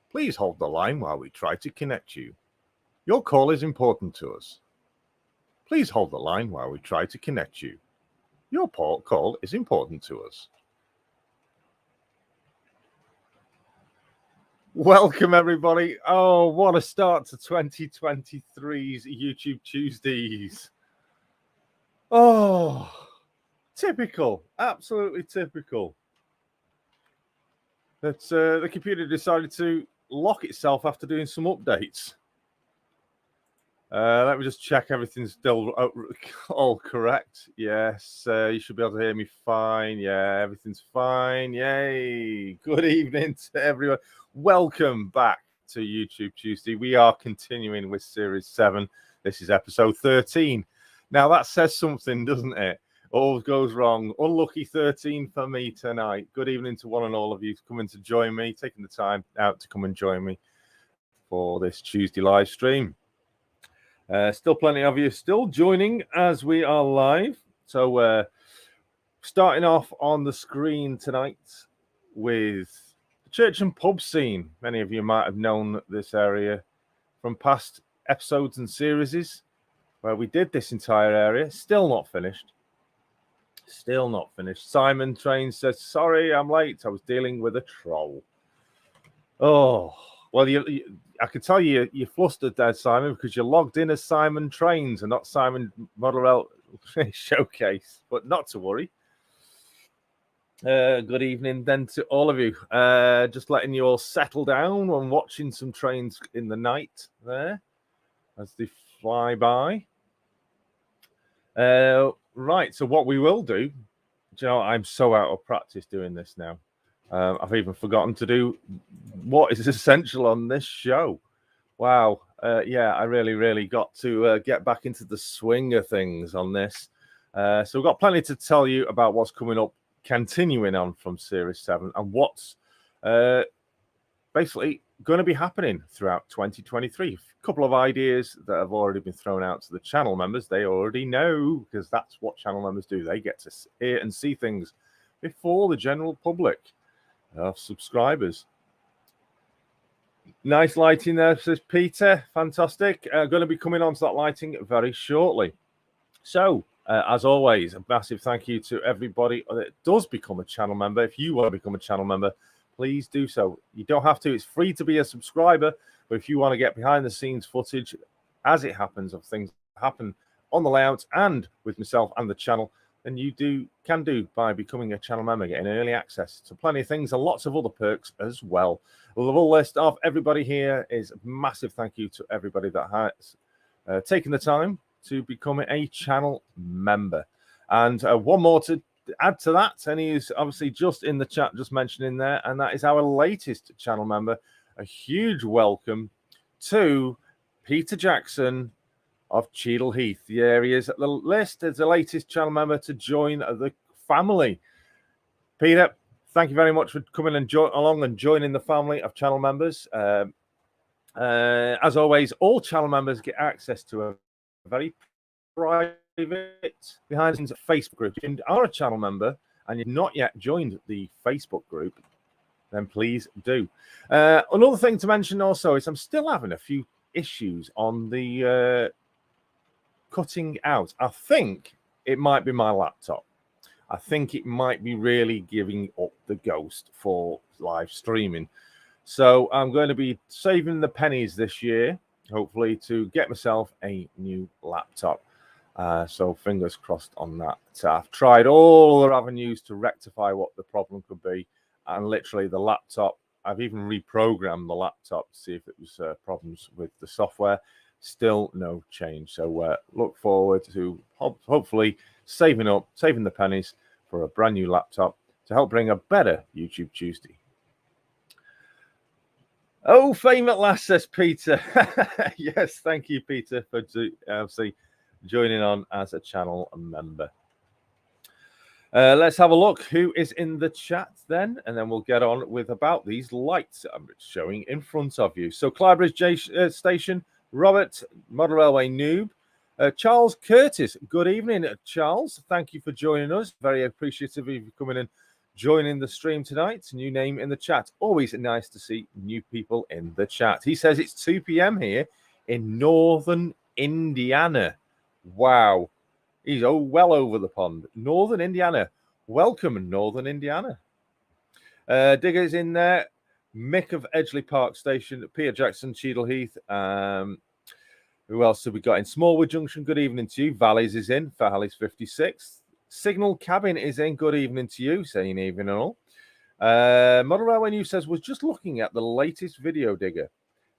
Please hold the line while we try to connect you. Your call is important to us. Please hold the line while we try to connect you. Your call is important to us. Welcome, everybody. Oh, what a start to 2023's YouTube Tuesdays. Oh, typical. Absolutely typical. That the computer decided to lock itself after doing some updates. Let me just check everything's still all correct. Yes, you should be able to hear me fine. Yeah, everything's fine. Yay. Good evening to everyone. Welcome back to YouTube Tuesday. We are continuing with Series 7. This is episode 13. Now, that says something, doesn't it? All goes wrong. Unlucky 13 for me tonight. Good evening to one and all of you coming to join me, taking the time out to come and join me for this Tuesday live stream. Still plenty of you still joining as we are live. So starting off on the screen tonight with the church and pub scene. Many of you might have known this area from past episodes and series where we did this entire area. Still not finished. Still not finished. Simon Train says, sorry, I'm late. I was dealing with a troll. Oh, well, I can tell you're flustered there, Simon, because you're logged in as Simon Trains and not Simon Model Railway Showcase. But not to worry. Good evening then to all of you. Just letting you all settle down and watching some trains in the night there as they fly by. Right, so what we will do, you know, I'm so out of practice doing this now. I've even forgotten to do what is essential on this show. Wow. Yeah, I really got to get back into the swing of things on this. So we've got plenty to tell you about what's coming up, continuing on from Series 7 and what's basically going to be happening throughout 2023. A couple of ideas that have already been thrown out to the channel members. They already know, because that's what channel members do. They get to hear and see things before the general public of subscribers. Nice lighting there, says Peter. Fantastic. Going to be coming on to that lighting very shortly. So, as always, a massive thank you to everybody that does become a channel member. If you want to become a channel member, please do so. You don't have to. It's free to be a subscriber. But if you want to get behind the scenes footage as it happens of things that happen on the layout and with myself and the channel, then you can do by becoming a channel member, getting early access to plenty of things and lots of other perks as well. The full list of everybody here is a massive thank you to everybody that has taken the time to become a channel member. And one more to add to that, and he's obviously just in the chat, just mentioning there, and that is our latest channel member. A huge welcome to Peter Jackson of Cheadle Heath. The areas at the list as the latest channel member to join the family. Peter, thank you very much for coming and along and joining the family of channel members. As always, all channel members get access to a very private behind the scenes Facebook group. If you are a channel member and you've not yet joined the Facebook group, then please do. Another thing to mention also is I'm still having a few issues on the cutting out. I think it might be my laptop. I think it might be really giving up the ghost for live streaming. So I'm going to be saving the pennies this year, hopefully, to get myself a new laptop. So fingers crossed on that. I've tried all other avenues to rectify what the problem could be. And literally the laptop, I've even reprogrammed the laptop to see if it was problems with the software. Still no change. So look forward to hopefully saving the pennies for a brand new laptop to help bring a better YouTube Tuesday. Oh, fame at last, says Peter. Yes, thank you, Peter, for obviously joining on as a channel member. Let's have a look who is in the chat then, and then we'll get on with about these lights I'm showing in front of you. So Clybridge Station, Robert, Model Railway Noob, Charles Curtis. Good evening, Charles. Thank you for joining us. Very appreciative of you coming and joining the stream tonight. New name in the chat. Always nice to see new people in the chat. He says it's 2 p.m. here in northern Indiana. Wow. He's well over the pond. Northern Indiana. Welcome, Northern Indiana. Digger's in there. Mick of Edgeley Park Station. Peter Jackson, Cheadle Heath. Who else have we got in? Smallwood Junction. Good evening to you. Valleys is in. Valleys 56. Signal Cabin is in. Good evening to you. Saying evening and all. Model Railway News says, was just looking at the latest video, Digger.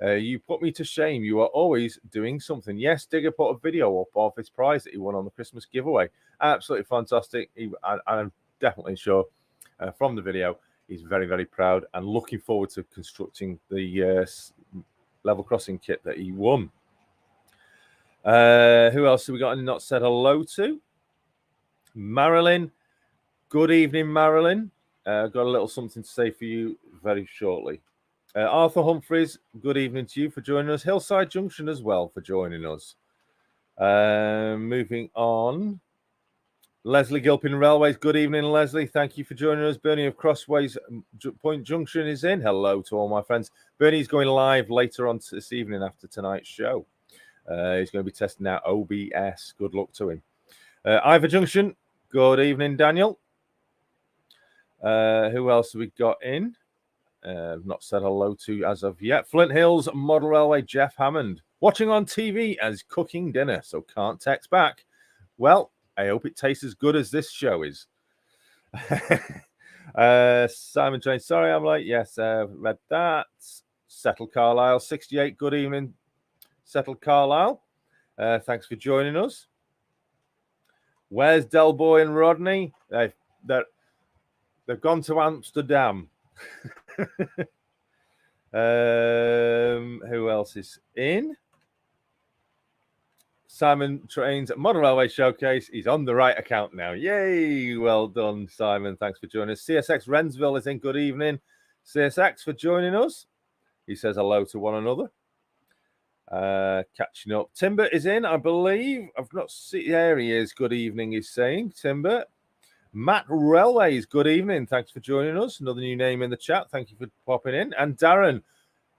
You put me to shame. You are always doing something. Yes, Digger put a video up of his prize that he won on the Christmas giveaway. Absolutely fantastic. I'm definitely sure from the video he's very proud and looking forward to constructing the level crossing kit that he won. Who else have we got and not said hello to? Marilyn. Good evening, Marilyn. Got a little something to say for you very shortly. Arthur Humphreys, good evening to you for joining us. Hillside Junction as well for joining us. Moving on. Leslie Gilpin Railways, good evening, Leslie. Thank you for joining us. Bernie of Crossways Point Junction is in. Hello to all my friends. Bernie's going live later on this evening after tonight's show. He's going to be testing out OBS. Good luck to him. Ivor Junction, good evening, Daniel. Who else have we got in? Not said hello to as of yet. Flint Hills Model Railway, Jeff Hammond. Watching on TV as cooking dinner, so can't text back. Well, I hope it tastes as good as this show is. Simon Jane, sorry, I'm late. Yes, read that. Settle Carlisle, 68. Good evening, Settle Carlisle. Thanks for joining us. Where's Del Boy and Rodney? They've gone to Amsterdam. Who else is in? Simon Trains Model Railway Showcase. He's on the right account now. Yay! Well done, Simon. Thanks for joining us. CSX Wrensville is in. Good evening, CSX, for joining us. He says hello to one another. Catching up. Timber is in, I believe. I've not seen. There he is. Good evening, he's saying. Timber. Matt Railways, good evening. Thanks for joining us. Another new name in the chat. Thank you for popping in. And Darren,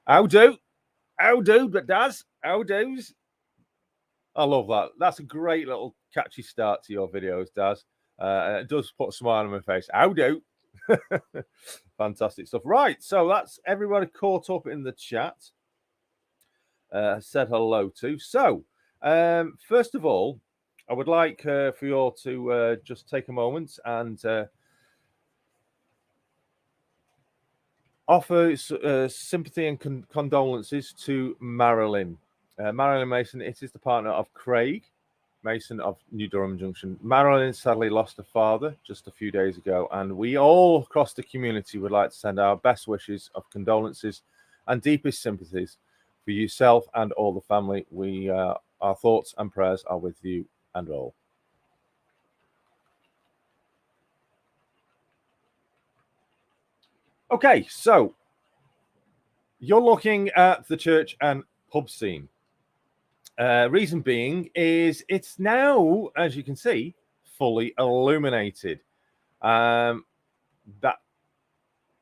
how do, but Daz, how do's? I love that. That's a great little catchy start to your videos, Daz. It does put a smile on my face. How do? Fantastic stuff. Right, so that's everybody caught up in the chat. Said hello to. So, first of all, I would like for you all to just take a moment and offer sympathy and condolences to Marilyn. Marilyn Mason, it is the partner of Craig Mason of New Durham Junction. Marilyn sadly lost her father just a few days ago, and we all across the community would like to send our best wishes of condolences and deepest sympathies for yourself and all the family. Our thoughts and prayers are with you and all. Okay, so you're looking at the church and pub scene. Reason being is it's now, as you can see, fully illuminated. That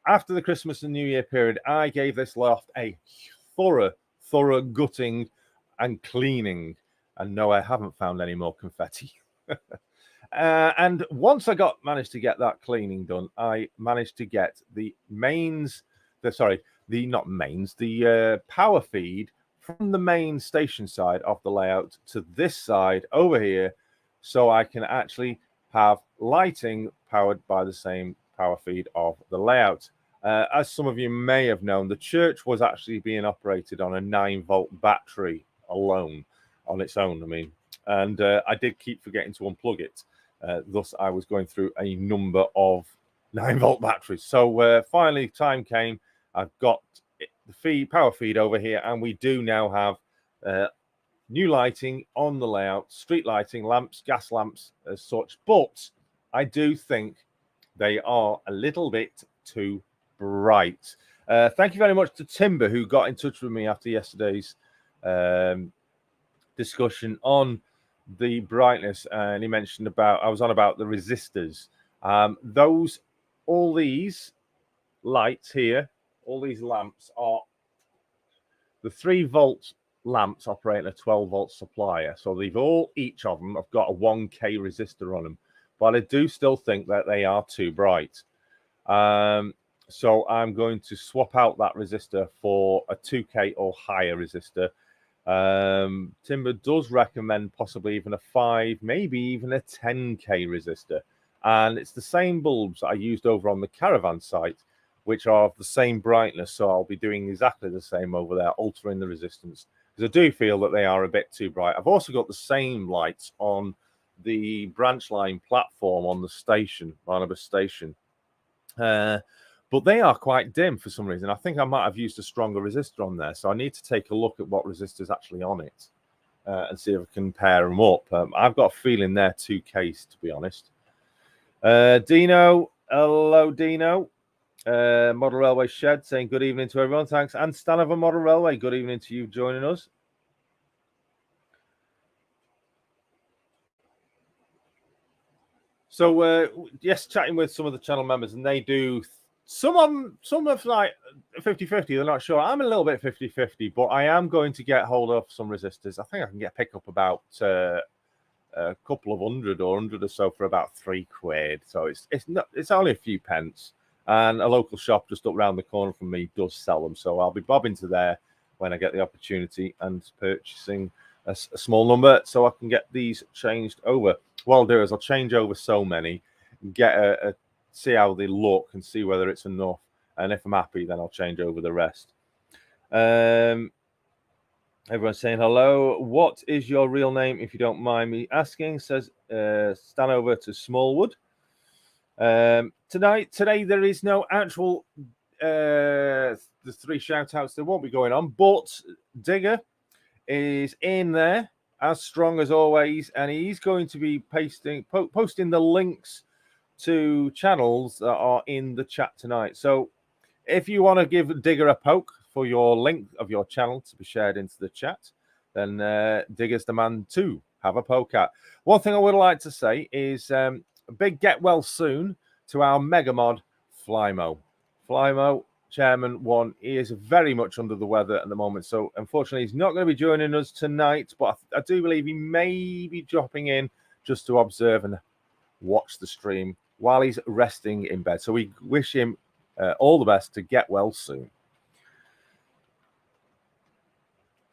after the Christmas and New Year period, I gave this loft a thorough gutting and cleaning. And no, I haven't found any more confetti. And once I managed to get that cleaning done, I managed to get the power feed from the main station side of the layout to this side over here, so I can actually have lighting powered by the same power feed of the layout. As some of you may have known, the church was actually being operated on a 9-volt battery alone, on its own, I mean, and I did keep forgetting to unplug it. Thus, I was going through a number of 9-volt batteries. So finally, time came. I've got the power feed over here, and we do now have new lighting on the layout, street lighting, lamps, gas lamps as such, but I do think they are a little bit too bright. Thank you very much to Timber, who got in touch with me after yesterday's discussion on the brightness, and he mentioned I was on about the resistors. All these lights here, all these lamps are the 3-volt lamps operating a 12-volt supplier. So each of them have got a 1K resistor on them, but I do still think that they are too bright. So I'm going to swap out that resistor for a 2K or higher resistor. Timber does recommend possibly even a 5, maybe even a 10K resistor. And it's the same bulbs that I used over on the caravan site, which are of the same brightness. So I'll be doing exactly the same over there, altering the resistance, because I do feel that they are a bit too bright. I've also got the same lights on the branch line platform on the station, Barnabas Station. But they are quite dim for some reason. I think I might have used a stronger resistor on there. So I need to take a look at what resistor is actually on it and see if I can pair them up. I've got a feeling they're 2Ks, to be honest. Dino, hello, Dino. Model Railway Shed saying good evening to everyone. Thanks. And Stanover Model Railway, good evening to you joining us. So, yes, chatting with some of the channel members, and they do... Some of like 50-50, they're not sure. I'm a little bit 50-50, but I am going to get hold of some resistors. I think I can pick up about a couple of 100 or 100 or so for about £3. So it's only a few pence. And a local shop just up round the corner from me does sell them. So I'll be bobbing to there when I get the opportunity and purchasing a small number so I can get these changed over. What I'll do is I'll change over so many, get see how they look and see whether it's enough. And if I'm happy, then I'll change over the rest. Everyone's saying hello. What is your real name, if you don't mind me asking? Says Stanover to Smallwood. Today there is no actual the 3 shout outs, they won't be going on, but Digger is in there as strong as always, and he's going to be posting the links to channels that are in the chat tonight. So if you want to give Digger a poke for your link of your channel to be shared into the chat, then Digger's the man to have a poke at. One thing I would like to say is a big get well soon to our mega mod Flymo. Flymo, Chairman 1, he is very much under the weather at the moment, so unfortunately he's not going to be joining us tonight, but I do believe he may be dropping in just to observe and watch the stream while he's resting in bed. So we wish him all the best to get well soon.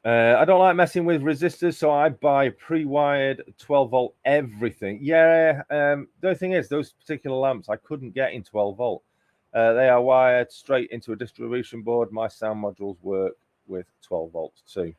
I don't like messing with resistors, so I buy pre-wired 12-volt everything. Yeah, the only thing is, those particular lamps I couldn't get in 12-volt. They are wired straight into a distribution board. My sound modules work with 12 volts too.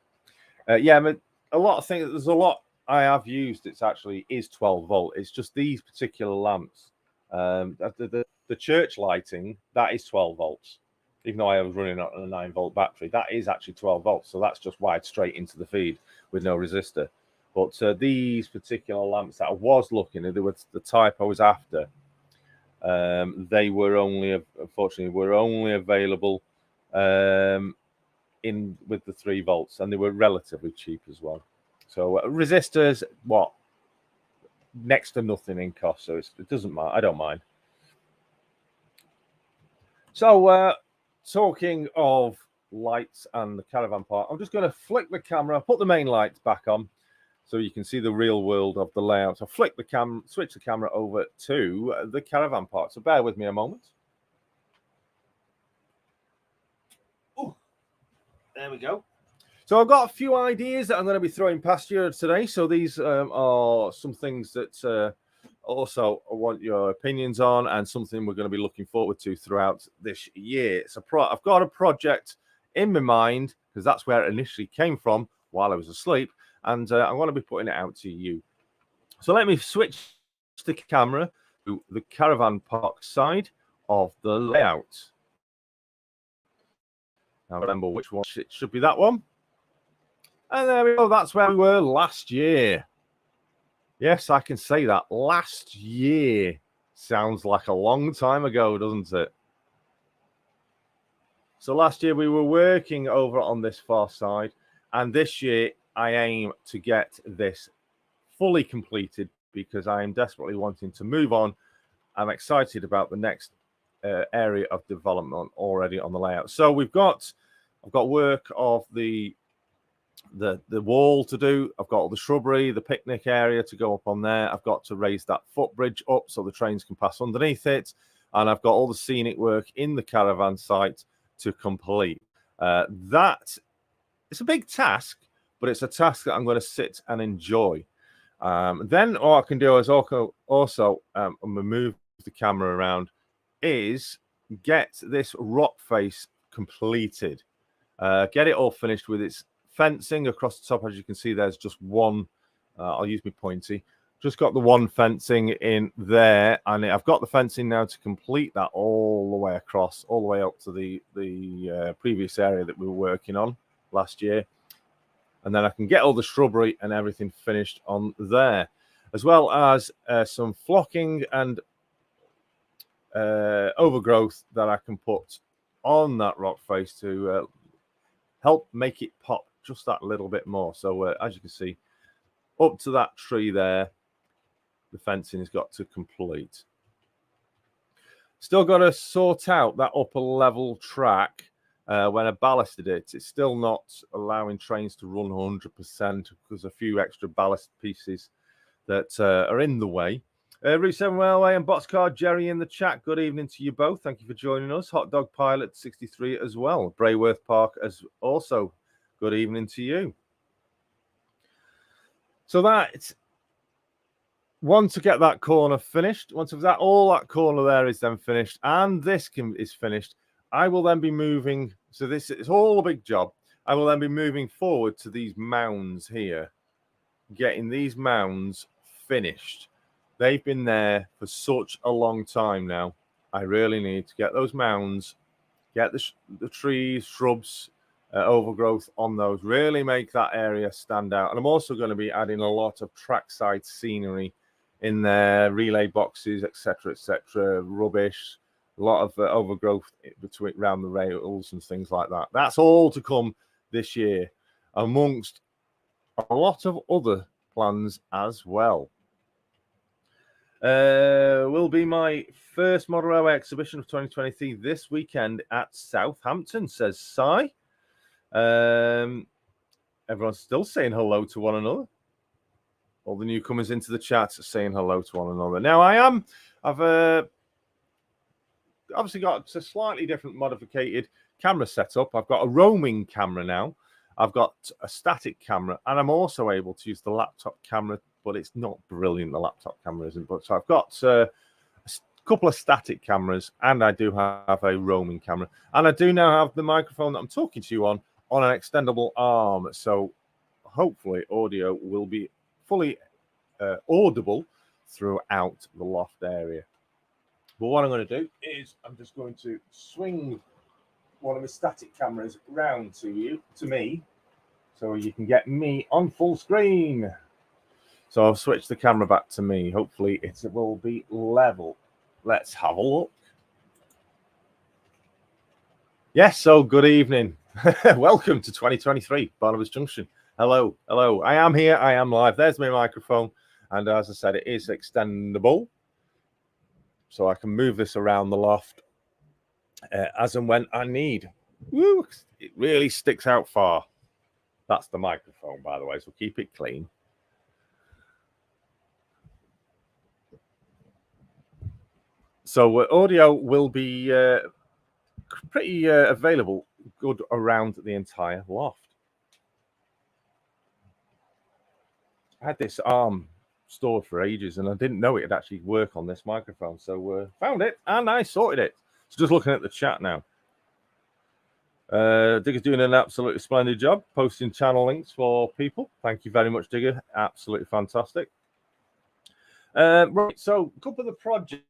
Yeah, but a lot of things, there's a lot I have used. It's actually is 12 volt. It's just these particular lamps. The church lighting, that is 12 volts. Even though I was running on a 9-volt battery, that is actually 12 volts. So that's just wired straight into the feed with no resistor. But these particular lamps that I was looking at, they were the type I was after. They were only, unfortunately, available with the 3 volts, and they were relatively cheap as well. So resistors, what, next to nothing in cost, so it doesn't matter. I don't mind. So talking of lights and the caravan park, I'm just going to flick the camera, put the main lights back on, so you can see the real world of the layout. So flick the camera, switch the camera over to the caravan park. So bear with me a moment. Oh, there we go. So I've got a few ideas that I'm going to be throwing past you today. So these are some things that also I want your opinions on, and something we're going to be looking forward to throughout this year. I've got a project in my mind, because that's where it initially came from while I was asleep. And I'm going to be putting it out to you. So let me switch the camera to the caravan park side of the layout. Now remember which one. It should be that one. And there we go. That's where we were last year. Yes, I can say that. Last year. Sounds like a long time ago, doesn't it? So last year we were working over on this far side. And this year I aim to get this fully completed, because I am desperately wanting to move on. I'm excited about the next area of development already on the layout. So I've got work of the wall to do. I've got all the shrubbery, the picnic area to go up on there. I've got to raise that footbridge up so the trains can pass underneath it. And I've got all the scenic work in the caravan site to complete. That it's a big task, but it's a task that I'm going to sit and enjoy. Then all I can do is also move the camera around, is get this rock face completed. Get it all finished with its fencing across the top. As you can see, there's just one. I'll use my pointy. Just got the one fencing in there, and I've got the fencing now to complete that all the way across, all the way up to the previous area that we were working on last year. And then I can get all the shrubbery and everything finished on there, as well as some flocking and overgrowth that I can put on that rock face to help make it pop just that little bit more. So as you can see, up to that tree there, the fencing has got to complete. Still got to sort out that upper level track. When I ballasted it, it's still not allowing trains to run 100% because a few extra ballast pieces that are in the way. Route 7 Railway and Boxcar Jerry in the chat. Good evening to you both. Thank you for joining us. Hot Dog Pilot 63 as well. Brayworth Park as also. Good evening to you. So that, once to get that corner finished, once that all that corner there is then finished, and this is finished, I will then be moving. So this is all a big job. I will then be moving forward to these mounds here, getting these mounds finished. They've been there for such a long time now. I really need to get those mounds Get the trees, shrubs, overgrowth on those. Really make that area stand out. And I'm also going to be adding a lot of trackside scenery in there, relay boxes, etc., rubbish, a lot of overgrowth around the rails and things like that. That's all to come this year, amongst a lot of other plans as well. Will be my first Model Railway exhibition of 2023 this weekend at Southampton, says Si. Everyone's still saying hello to one another. All the newcomers into the chat are saying hello to one another. Now, I've obviously got a slightly different modified camera setup. I've got a roaming camera now. I've got a static camera, and I'm also able to use the laptop camera, but it's not brilliant. The laptop camera isn't. But so I've got a couple of static cameras, and I do have a roaming camera, and I do now have the microphone that I'm talking to you on an extendable arm. So hopefully audio will be fully audible throughout the loft area. But what I'm going to do is I'm just going to swing one of my static cameras round to me, so you can get me on full screen. So I'll switch the camera back to me. Hopefully it will be level. Let's have a look. Yes, so good evening. Welcome to 2023, Barnabas Junction. Hello, hello. I am here. I am live. There's my microphone. And as I said, it is extendable. So I can move this around the loft as and when I need. Woo, it really sticks out far. That's the microphone, by the way, so keep it clean. So audio will be pretty available, good around the entire loft. I had this arm stored for ages, and I didn't know it would actually work on this microphone. So found it, and I sorted it. So just looking at the chat now. Digger's doing an absolutely splendid job posting channel links for people. Thank you very much, Digger. Absolutely fantastic. Right, so a couple of the projects.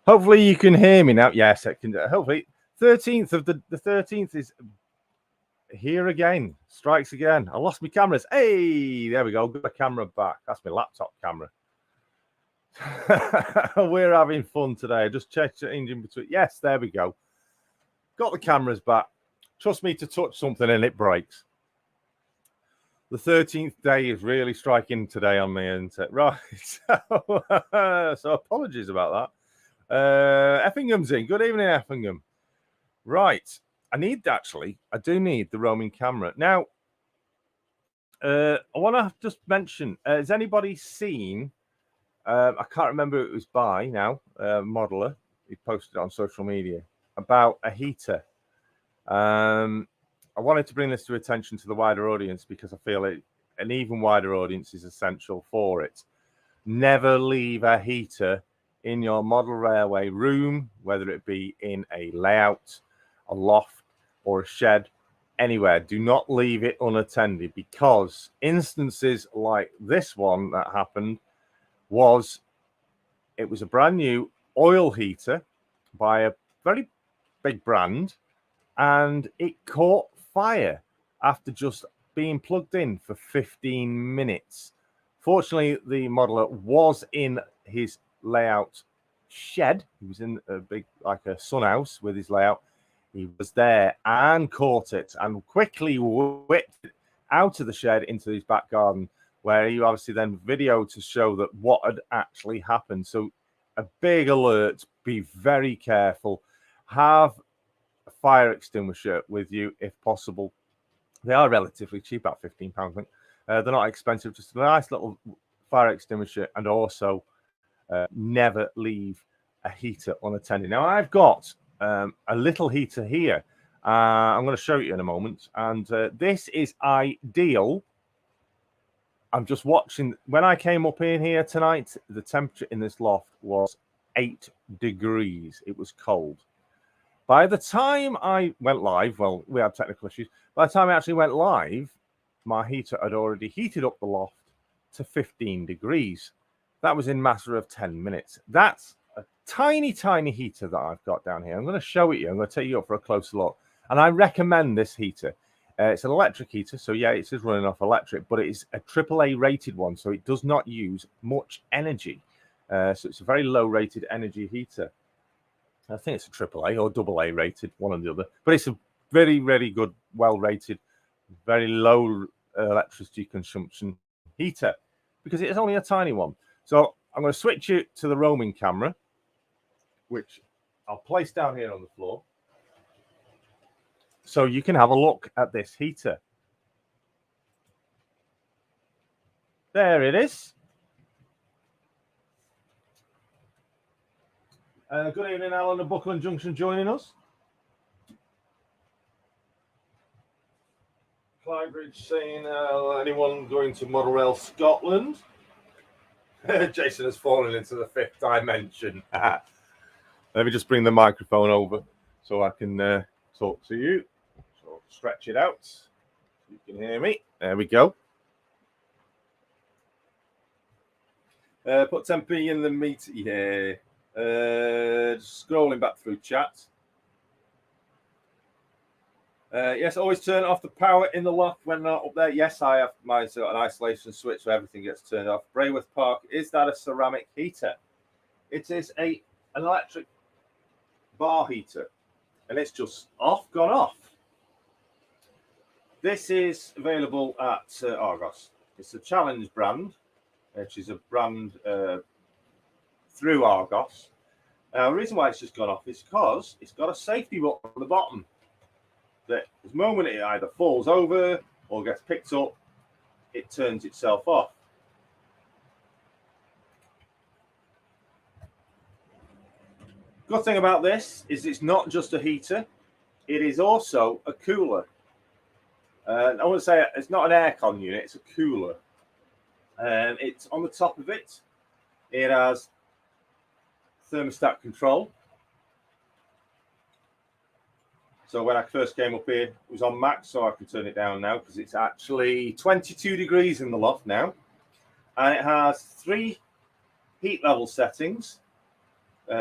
Hopefully you can hear me now. Yes, I can. Hopefully 13th of the 13th is here again. Strikes again. I lost my cameras. Hey, there we go. Got the camera back. That's my laptop camera. We're having fun today. I just changing between. Yes, there we go. Got the cameras back. Trust me to touch something and it breaks. The 13th day is really striking today on me, isn't it? Right. So apologies about that. Effingham's in. Good evening, Effingham. Right. I do need the roaming camera. Now, I want to just mention, has anybody seen, I can't remember who it was by now, Modeler, he posted it on social media, about a heater. I wanted to bring this to attention to the wider audience because I feel an even wider audience is essential for it. Never leave a heater in your model railway room, whether it be in a layout, a loft, or a shed, anywhere. Do not leave it unattended, because instances like this one that happened it was a brand new oil heater by a very big brand, and it caught fire after just being plugged in for 15 minutes. Fortunately, the modeler was in his layout shed. He was in a big, like a sun house with his layout. He was there and caught it and quickly whipped it out of the shed into his back garden, where he obviously then videoed to show that what had actually happened. So a big alert, be very careful. Have a fire extinguisher with you if possible. They are relatively cheap, about £15, I think. They're not expensive, just a nice little fire extinguisher, and also never leave a heater unattended. Now, I've got a little heater here. I'm going to show you in a moment, and this is ideal. I'm just watching. When I came up in here tonight, the temperature in this loft was 8 degrees. It was cold. By the time I went live, well, we had technical issues. By the time I actually went live, my heater had already heated up the loft to 15 degrees. That was in a matter of 10 minutes. That's a tiny, tiny heater that I've got down here. I'm going to show it you. I'm going to take you up for a closer look. And I recommend this heater. It's an electric heater, so yeah, it is running off electric, but it is a AAA rated one, so it does not use much energy. So it's a very low rated energy heater. I think it's a AAA or AA rated, one or the other. But it's a very, very good, well rated, very low electricity consumption heater, because it is only a tiny one. So I'm going to switch it to the roaming camera, which I'll place down here on the floor, so you can have a look at this heater. There it is. Good evening, Alan of Buckland Junction joining us. Clybridge saying, anyone going to Model Rail Scotland? Jason has fallen into the 5th dimension. Let me just bring the microphone over so I can talk to you. So stretch it out so you can hear me. There we go. Put 10p in the meaty here. Scrolling back through chat. Yes, always turn off the power in the loft when not up there. Yes, I have mine set an isolation switch so everything gets turned off. Brayworth Park, is that a ceramic heater? It is an electric bar heater, and it's just gone off. This is available at Argos. It's a Challenge brand, which is a brand through Argos. The reason why it's just gone off is because it's got a safety button on the bottom that the moment it either falls over or gets picked up, it turns itself off. Good thing about this is it's not just a heater, it is also a cooler. I want to say it's not an aircon unit, it's a cooler. It's on the top of it. It has thermostat control. So when I first came up here, it was on max, so I can turn it down now because it's actually 22 degrees in the loft now. And it has 3 heat level settings,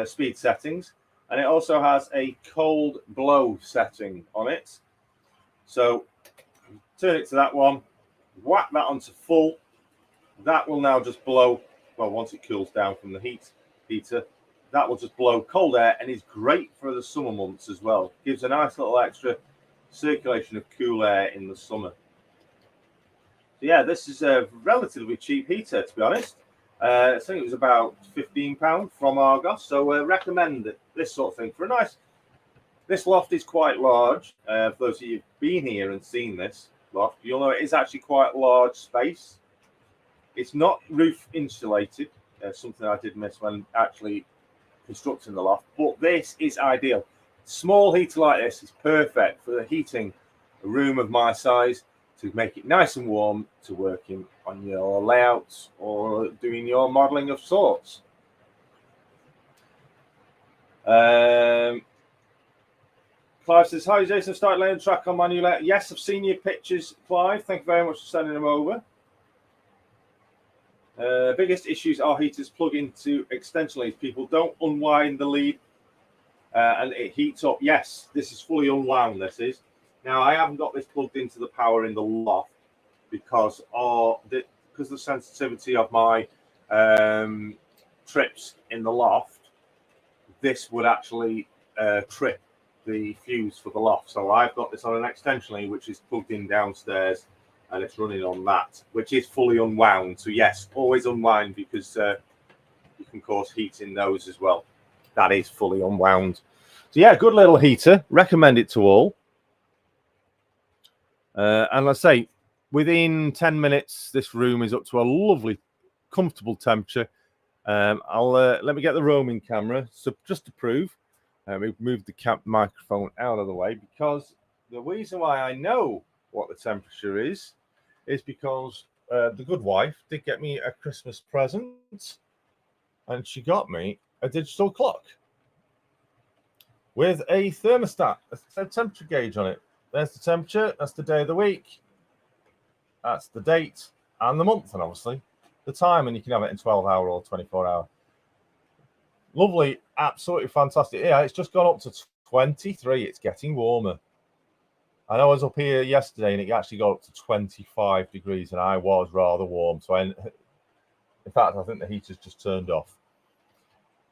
speed settings, and it also has a cold blow setting on it. So turn it to that one, whack that onto full. That will now just blow, well, once it cools down from the heater, that will just blow cold air, and is great for the summer months as well. Gives a nice little extra circulation of cool air in the summer. So yeah, this is a relatively cheap heater, to be honest. I think it was about £15 from Argos. So recommend this sort of thing for a nice. This loft is quite large. For those of you who've been here and seen this, loft. You'll know it is actually quite a large space. It's not roof insulated, something I did miss when actually constructing the loft, but this is ideal. Small heater like this is perfect for heating a room of my size to make it nice and warm to working on your layouts or doing your modeling of sorts. Clive says, hi Jason, started laying track on my new layout. Yes, I've seen your pictures, Clive. Thank you very much for sending them over. Biggest issues are heaters plug into extension leads. People don't unwind the lead and it heats up. Yes, this is fully unwound, this is. Now, I haven't got this plugged into the power in the loft because of the sensitivity of my trips in the loft. This would actually trip the fuse for the loft. So I've got this on an extension lead, which is plugged in downstairs, and it's running on that, which is fully unwound. So yes, always unwind because you can cause heat in those as well. That is fully unwound. So yeah, good little heater. Recommend it to all. And let's say within 10 minutes, this room is up to a lovely, comfortable temperature. Let me get the roaming camera. So just to prove, we've moved the microphone out of the way because the reason why I know what the temperature is because the good wife did get me a Christmas present, and she got me a digital clock with a thermostat, a temperature gauge on it. There's the temperature, that's the day of the week, that's the date and the month, and obviously the time, and you can have it in 12-hour or 24-hour. Lovely, absolutely fantastic. Yeah, it's just gone up to 23. It's getting warmer. I know I was up here yesterday and it actually got up to 25 degrees, and I was rather warm. So in fact, I think the heater's just turned off.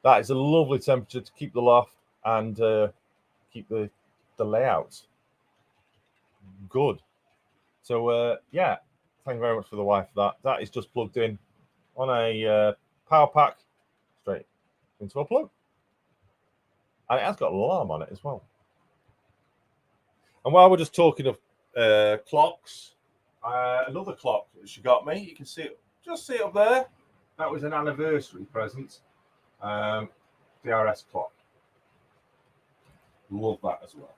That is a lovely temperature to keep the loft and keep the layout good. So yeah, thank you very much for the wife for that. That is just plugged in on a power pack straight into a plug, and it has got an alarm on it as well. And while we're just talking of clocks, another clock that she got me, you can see it, just see it up there. That was an anniversary present. DRS clock. Love that as well.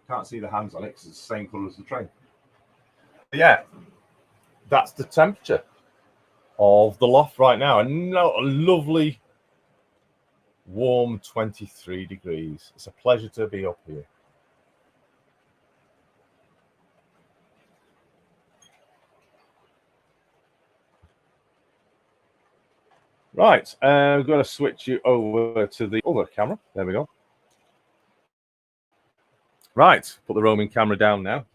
Can't see the hands on it because it's the same colour as the train. But yeah, that's the temperature of the loft right now. And a lovely, warm 23 degrees. It's a pleasure to be up here. Right, we've got to switch you over to the other camera. There we go. Right, put the roaming camera down now.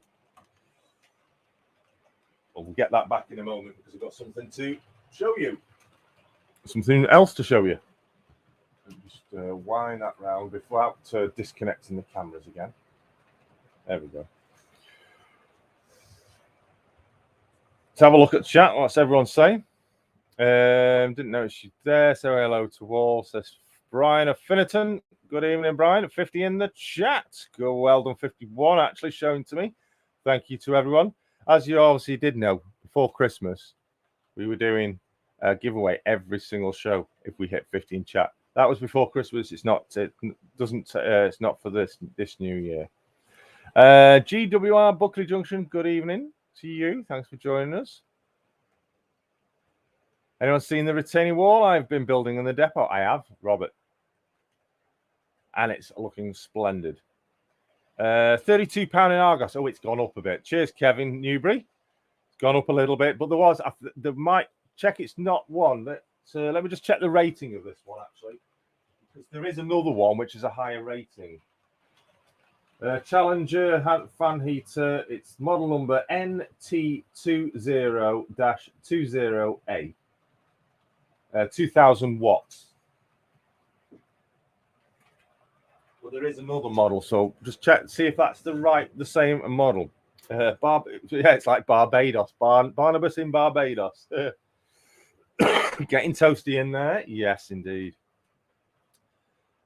We'll get that back in a moment because I've got something to show you. Something else to show you. Just wind that round without disconnecting the cameras again. There we go. Let's have a look at the chat. What's everyone saying? Didn't notice she's there. So hello to all. Says Brian of Finnerton. Good evening, Brian. 50 in the chat. Go well done. 51 actually shown to me. Thank you to everyone. As you obviously did know, before Christmas, we were doing a giveaway every single show if we hit 50 in chat. That was before Christmas. It's not. It doesn't. It's not for this new year. GWR Buckley Junction. Good evening to you. Thanks for joining us. Anyone seen the retaining wall I've been building in the depot? I have, Robert. And it's looking splendid. £32 in Argos. Oh, it's gone up a bit. Cheers, Kevin Newbury. It's gone up a little bit, but there might check. It's not one. Let me just check the rating of this one actually, because there is another one which is a higher rating. Challenger fan heater. It's model number NT20-20A. 2000 watts. Well, there is another model, so just check, see if that's the same model. Yeah, it's like Barbados, Barnabas in Barbados. Getting toasty in there, yes, indeed.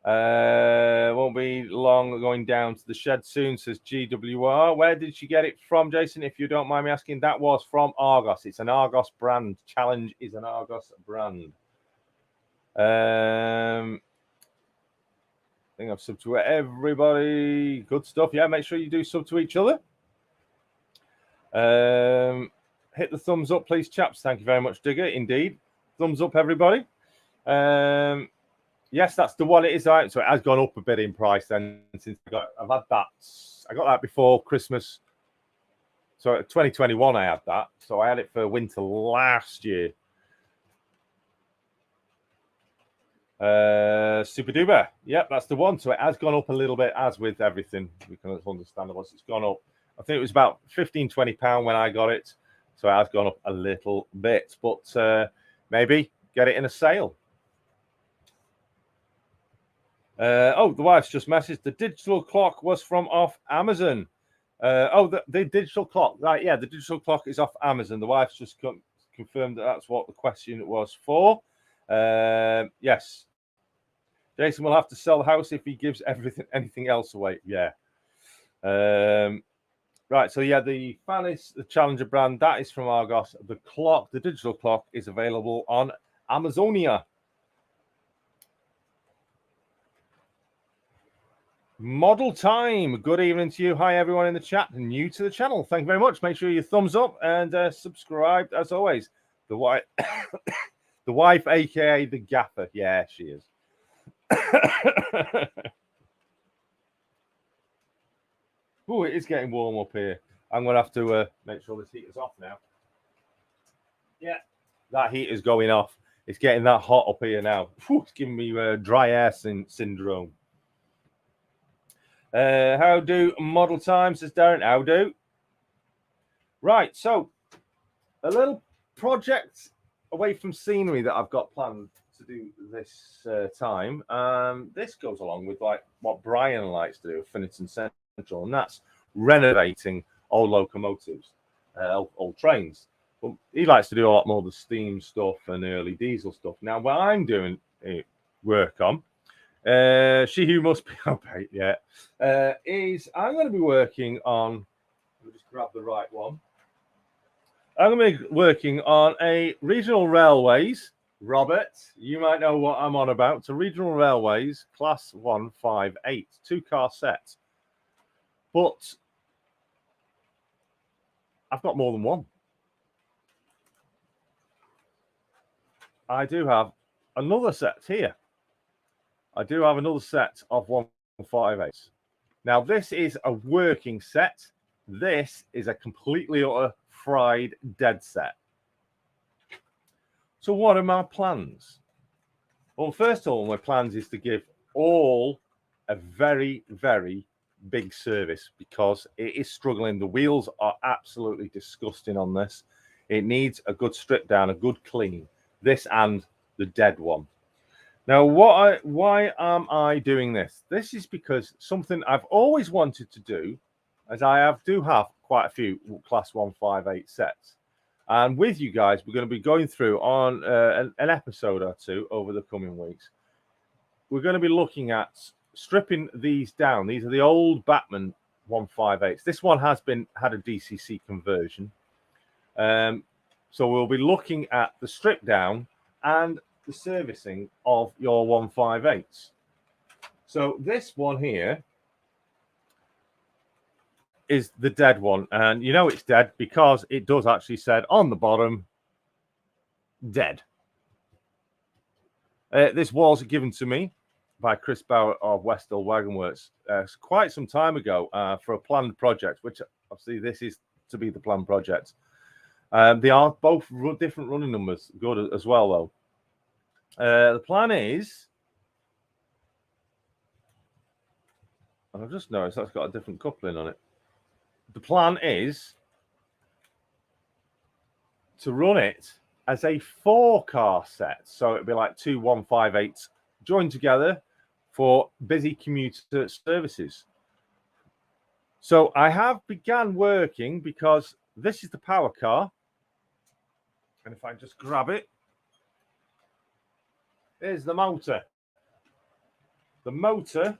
Won't be along, going down to the shed soon, says GWR. Where did she get it from, Jason? If you don't mind me asking, that was from Argos. It's an Argos brand. Challenge is an Argos brand. I think I've subbed to everybody. Good stuff. Yeah, make sure you do sub to each other. Hit the thumbs up, please, chaps. Thank you very much, Digger. Indeed. Thumbs up, everybody. Yes, that's the one it is. Right. So it has gone up a bit in price then since I've had that. I got that before Christmas. So 2021 I had that. So I had it for winter last year. Super duper. Yep, that's the one. So it has gone up a little bit, as with everything. We can understand it. It's gone up. I think it was about £15-20 when I got it. So it has gone up a little bit. But maybe get it in a sale. The wife's just messaged. The digital clock was from off Amazon. The digital clock. Right, yeah, the digital clock is off Amazon. The wife's just confirmed that that's what the question was for. Yes. Jason will have to sell the house if he gives anything else away. Yeah. Right, so yeah, the Fanis, the Challenger brand, that is from Argos. The clock, the digital clock, is available on Amazonia. Model time. Good evening to you. Hi, everyone in the chat. New to the channel. Thank you very much. Make sure you thumbs up and subscribe as always. The wife, the wife, aka the gaffer. Yeah, she is. Oh, it is getting warm up here. I'm gonna have to make sure this heater's off now. Yeah, that heat is going off. It's getting that hot up here now. Whew, it's giving me dry air syndrome. How do model time, says Darren. How do? Right, so a little project away from scenery that I've got planned to do this time. This goes along with like what Brian likes to do at Finniton Central, and that's renovating old locomotives, old trains. But he likes to do a lot more of the steam stuff and early diesel stuff. Now, what I'm doing work on, she who must be obeyed, is I'm going to be working on. Let me just grab the right one. I'm going to be working on a regional railways. Robert, you might know what I'm on about. It's a regional railways class 158, 2-car set. But I've got more than one. I do have another set here. I do have another set of 158s. Now, this is a working set. This is a completely utter fried dead set. So what are my plans? Well, first of all, my plans is to give all a very, very big service because it is struggling. The wheels are absolutely disgusting on this. It needs a good strip down, a good clean. This and the dead one. Now, why am I doing this? This is because something I've always wanted to do, as I do have quite a few class 158 sets. And with you guys, we're going to be going through on an episode or two over the coming weeks. We're going to be looking at stripping these down. These are the old Batman 158s. This one has had a DCC conversion. So we'll be looking at the strip down and the servicing of your 158s. So this one here is the dead one, and you know it's dead because it does actually said on the bottom dead. This was given to me by Chris Bauer of Westall Wagon Works quite some time ago for a planned project, which obviously this is to be the planned project. They are both different running numbers, good as well though. The plan is, and I've just noticed that's got a different coupling on it. The plan is to run it as a 4-car set. So it'd be like 2 158s joined together for busy commuter services. So I have begun working because this is the power car. And if I just grab it, here's the motor. The motor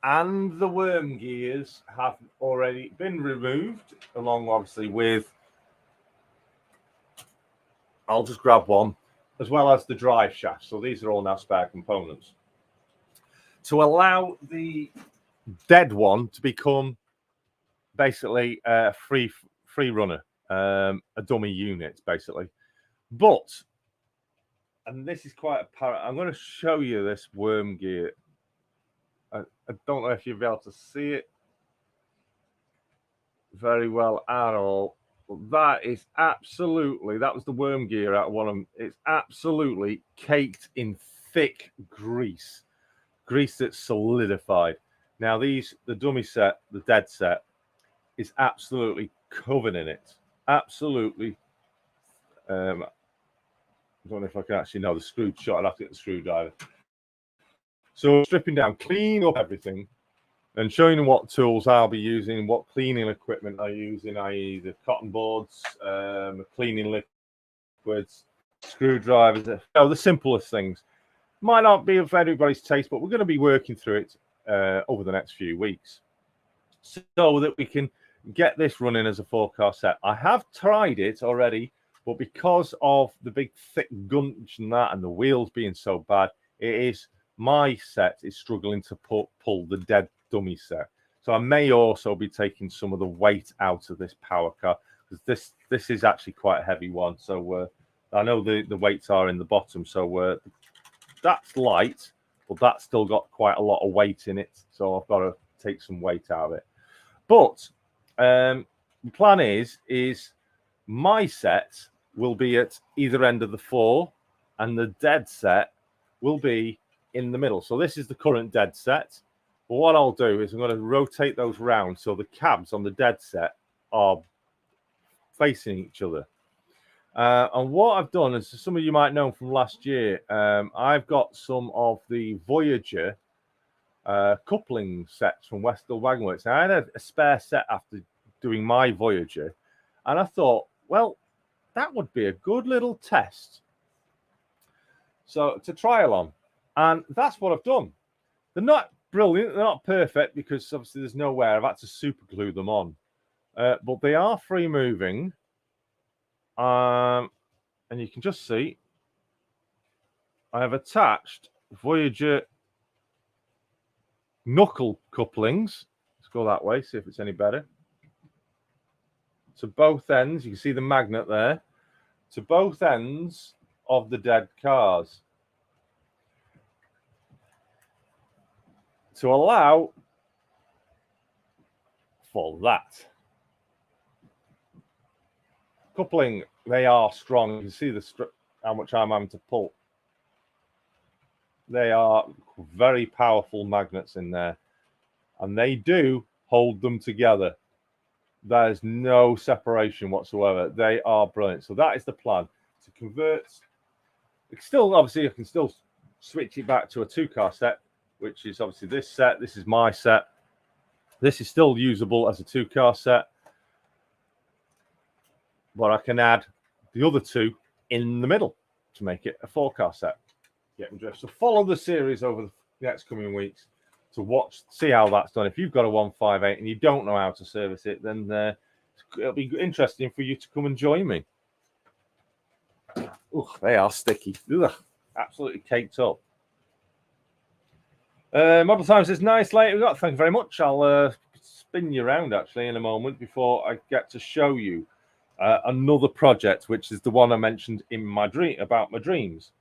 and the worm gears have already been removed, along obviously with, I'll just grab one, as well as the drive shaft. So these are all now spare components. To allow the dead one to become basically a free runner, a dummy unit, basically. But, and this is quite apparent, I'm going to show you this worm gear. I don't know if you'll be able to see it very well at all. But that is absolutely, that was the worm gear out of one of them. It's absolutely caked in thick grease that's solidified. Now the dummy set, the dead set, is absolutely covered in it. Absolutely. I don't know if I can actually know the screw shot. I'd have to get the screwdriver. So stripping down, clean up everything, and showing them what tools I'll be using, what cleaning equipment I'm using, i.e. the cotton boards, cleaning liquids, screwdrivers, the simplest things. Might not be of everybody's taste, but we're going to be working through it over the next few weeks so that we can get this running as a 4-car set. I have tried it already, but because of the big thick gunge and that, and the wheels being so bad, my set is struggling to pull the dead dummy set. So I may also be taking some of the weight out of this power car, because this is actually quite a heavy one. So I know the weights are in the bottom, so that's light, but that's still got quite a lot of weight in it. So I've got to take some weight out of it. But the plan is my set will be at either end of the 4, and the dead set will be in the middle. So this is the current dead set. But what I'll do is I'm going to rotate those round so the cabs on the dead set are facing each other. And what I've done, as some of you might know from last year, I've got some of the Voyager coupling sets from Westall Wagon Works. Now, I had a spare set after doing my Voyager, and I thought, well, that would be a good little test. So to trial on, and that's what I've done. They're not brilliant, they're not perfect, because obviously there's nowhere. I've had to super glue them on, but they are free moving. And you can just see I have attached Voyager knuckle couplings. Let's go that way, see if it's any better. To both ends, you can see the magnet there. To both ends of the dead cars, to allow for that. Coupling, they are strong. You can see how much I'm having to pull. They are very powerful magnets in there, and they do hold them together. There's no separation whatsoever. They are brilliant. So that is the plan, to convert. It's still, obviously, I can still switch it back to a 2-car set, which is obviously this set. This is my set. This is still usable as a 2-car set, but I can add the other 2 in the middle to make it a 4-car set. So follow the series over the next coming weeks to see how that's done. If you've got a 158 and you don't know how to service it, then it'll be interesting for you to come and join me. Oh, they are sticky. Ugh, absolutely caked up. Model Time says, nice later we got. Thank you very much. I'll spin you around actually in a moment before I get to show you another project, which is the one I mentioned in my dream about my dreams.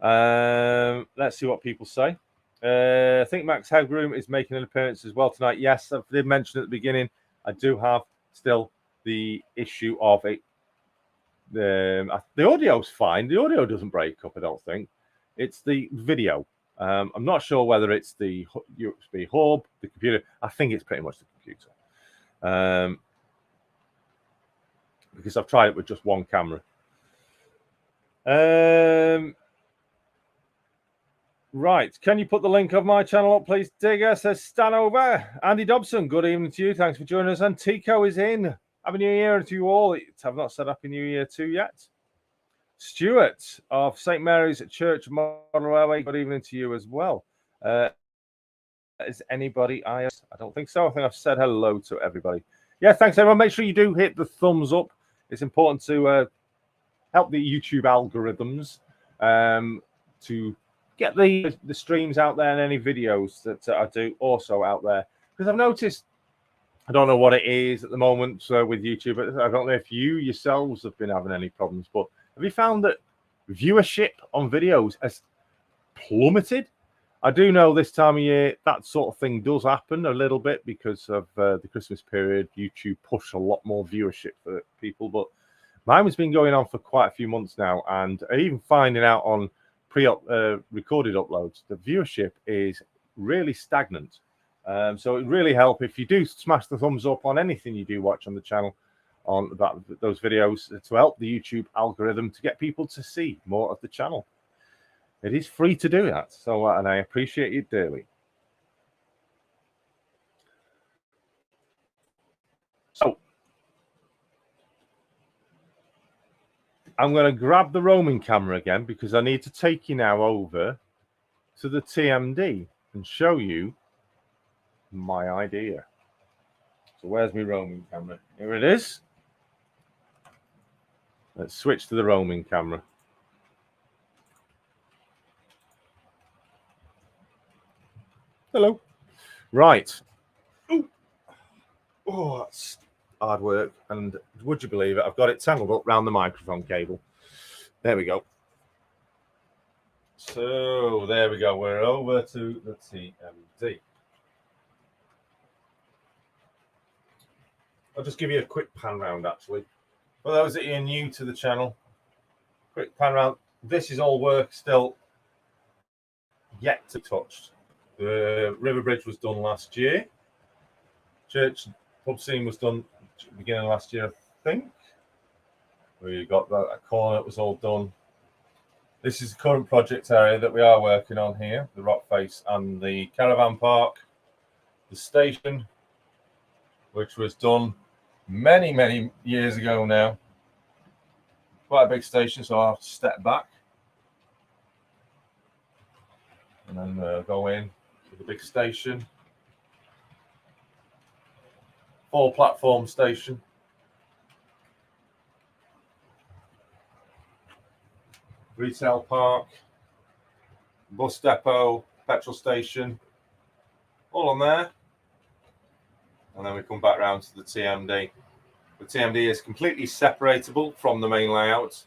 Let's see what people say. I think Max Hegroom is making an appearance as well tonight. Yes, I did mention at the beginning, I do have still the issue of it. The audio's fine. The audio doesn't break up, I don't think. It's the video. I'm not sure whether it's the USB hub, the computer. I think it's pretty much the computer. Because I've tried it with just one camera. Right, can you put the link of my channel up, please, Digger? Says Stan over. Andy Dobson, good evening to you. Thanks for joining us. And Tico is in. Happy New Year to you all. Have not said Happy New Year to yet. Stuart of St. Mary's Church Model Railway, good evening to you as well. Is anybody? I don't think so. I think I've said hello to everybody. Yeah, thanks everyone. Make sure you do hit the thumbs up. It's important to help the YouTube algorithms to get the streams out there and any videos that I do also out there. Because I've noticed, I don't know what it is at the moment with YouTube. I don't know if you yourselves have been having any problems, but have you found that viewership on videos has plummeted? I do know this time of year that sort of thing does happen a little bit because of the Christmas period. YouTube push a lot more viewership for people, but mine has been going on for quite a few months now, and even finding out on recorded uploads, the viewership is really stagnant. So it really helps if you do smash the thumbs up on anything you do watch on the channel on those videos to help the YouTube algorithm to get people to see more of the channel. It is free to do that, so and I appreciate it dearly. So I'm going to grab the roaming camera again because I need to take you now over to the TMD and show you my idea. So where's my roaming camera? Here it is. Let's switch to the roaming camera. Hello. Right. Ooh. Oh, that's hard work. And would you believe it? I've got it tangled up around the microphone cable. There we go. So there we go. We're over to the TMD. I'll just give you a quick pan round, actually. For those that are new to the channel, quick pan round. This is all work still yet to touch. The River Bridge was done last year. Church pub scene was done beginning of last year, I think. We got that corner that was all done. This is the current project area that we are working on here, the rock face and the caravan park, the station, which was done many years ago now. Quite a big station, so I'll have to step back and then go in to the big station. 4-platform station. Retail park, bus depot, petrol station, all on there. And then we come back round to the TMD. The TMD is completely separatable from the main layout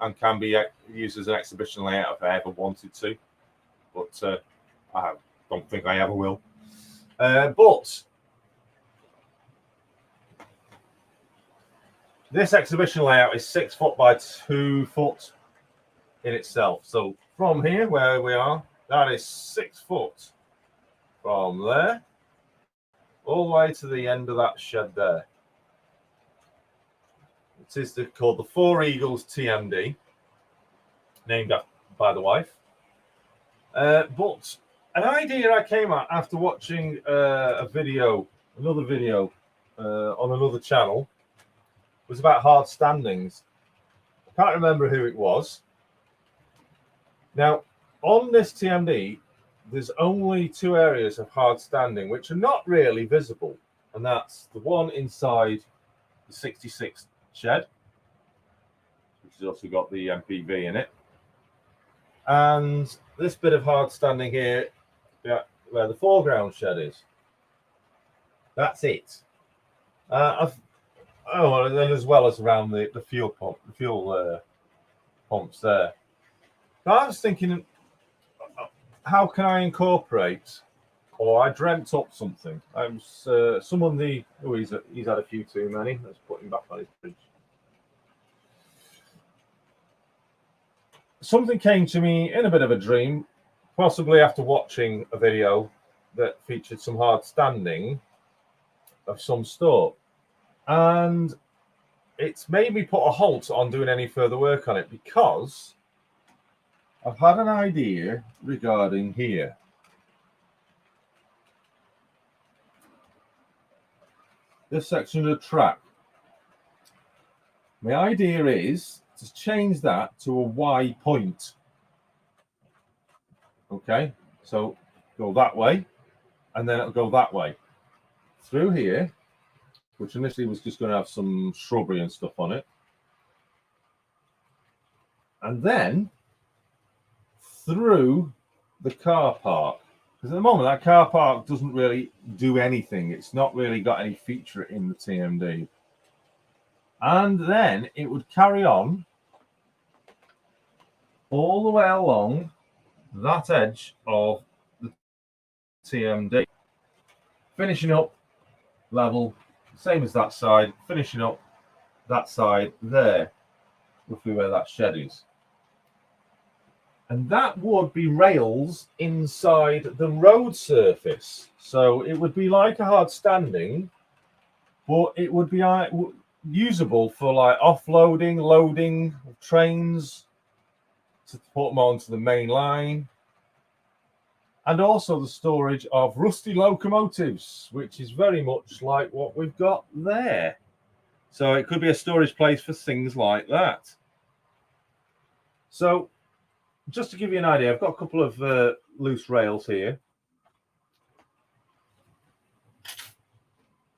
and can be used as an exhibition layout if I ever wanted to. But I don't think I ever will. But this exhibition layout is 6 foot by 2 foot in itself. So from here where we are, that is 6 foot from there all the way to the end of that shed there. It is called the Four Eagles TMD, named by the wife. But an idea I came at after watching another video on another channel was about hard standings. I can't remember who it was. Now, on this TMD, there's only 2 areas of hard standing which are not really visible, and that's the one inside the 66 shed, which has also got the MPV in it, and this bit of hard standing here, where the foreground shed is. That's it. And then as well as around the fuel pump, the fuel pumps there. Now I was thinking, how can I incorporate? Or I dreamt up something. I was he's had a few too many. Let's put him back on his bridge. Something came to me in a bit of a dream, possibly after watching a video that featured some hard standing of some sort. And it's made me put a halt on doing any further work on it because I've had an idea regarding here. This section of the track. My idea is to change that to a Y point. Okay, so go that way and then it'll go that way through here, which initially was just going to have some shrubbery and stuff on it, and then through the car park. Because at the moment, that car park doesn't really do anything. It's not really got any feature in the TMD. And then it would carry on all the way along that edge of the TMD, finishing up level, same as that side, finishing up that side there, roughly where that shed is. And that would be rails inside the road surface. So it would be like a hard standing, but it would be usable for like offloading, loading trains to put them onto the main line. And also the storage of rusty locomotives, which is very much like what we've got there. So it could be a storage place for things like that. So just to give you an idea, I've got a couple of loose rails here.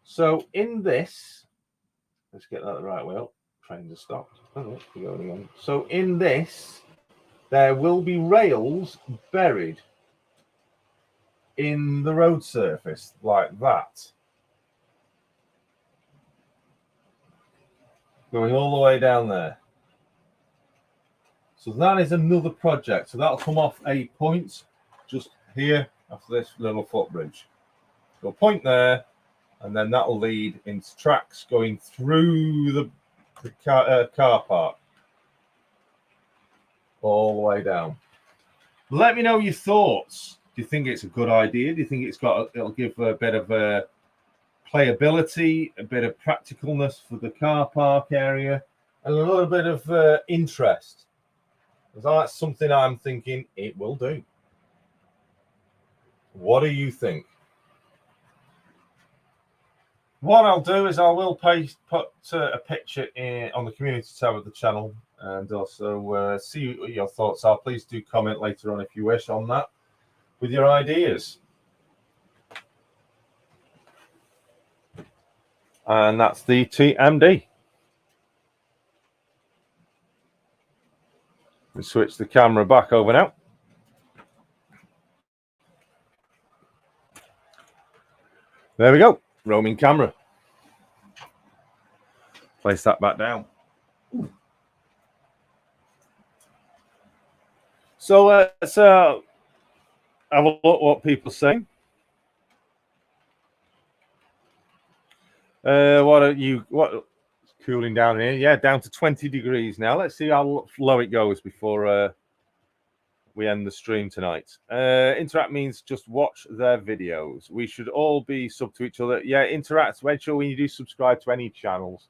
So in this, let's get that the right way up. Trains are stopped. Oh, we're going again. So in this, there will be rails buried in the road surface like that, going all the way down there. So that is another project. So that'll come off a point just here after this little footbridge. So a point there, and then that'll lead into tracks going through the car park all the way down. Let me know your thoughts. Do you think it's a good idea? Do you think it'll give a bit of playability, a bit of practicalness for the car park area, and a little bit of interest? Because that's something I'm thinking it will do. What do you think? What I'll do is I will put a picture on the community tab of the channel, and also see what your thoughts are. Please do comment later on if you wish on that with your ideas. And that's the TMD. We switch the camera back over now. There we go. Roaming camera. Place that back down. So let's have a look what people are saying. What cooling down here? Yeah, down to 20 degrees now. Let's see how low it goes before we end the stream tonight. Interact means just watch their videos. We should all be sub to each other. Yeah, interact. Make sure when you do subscribe to any channels,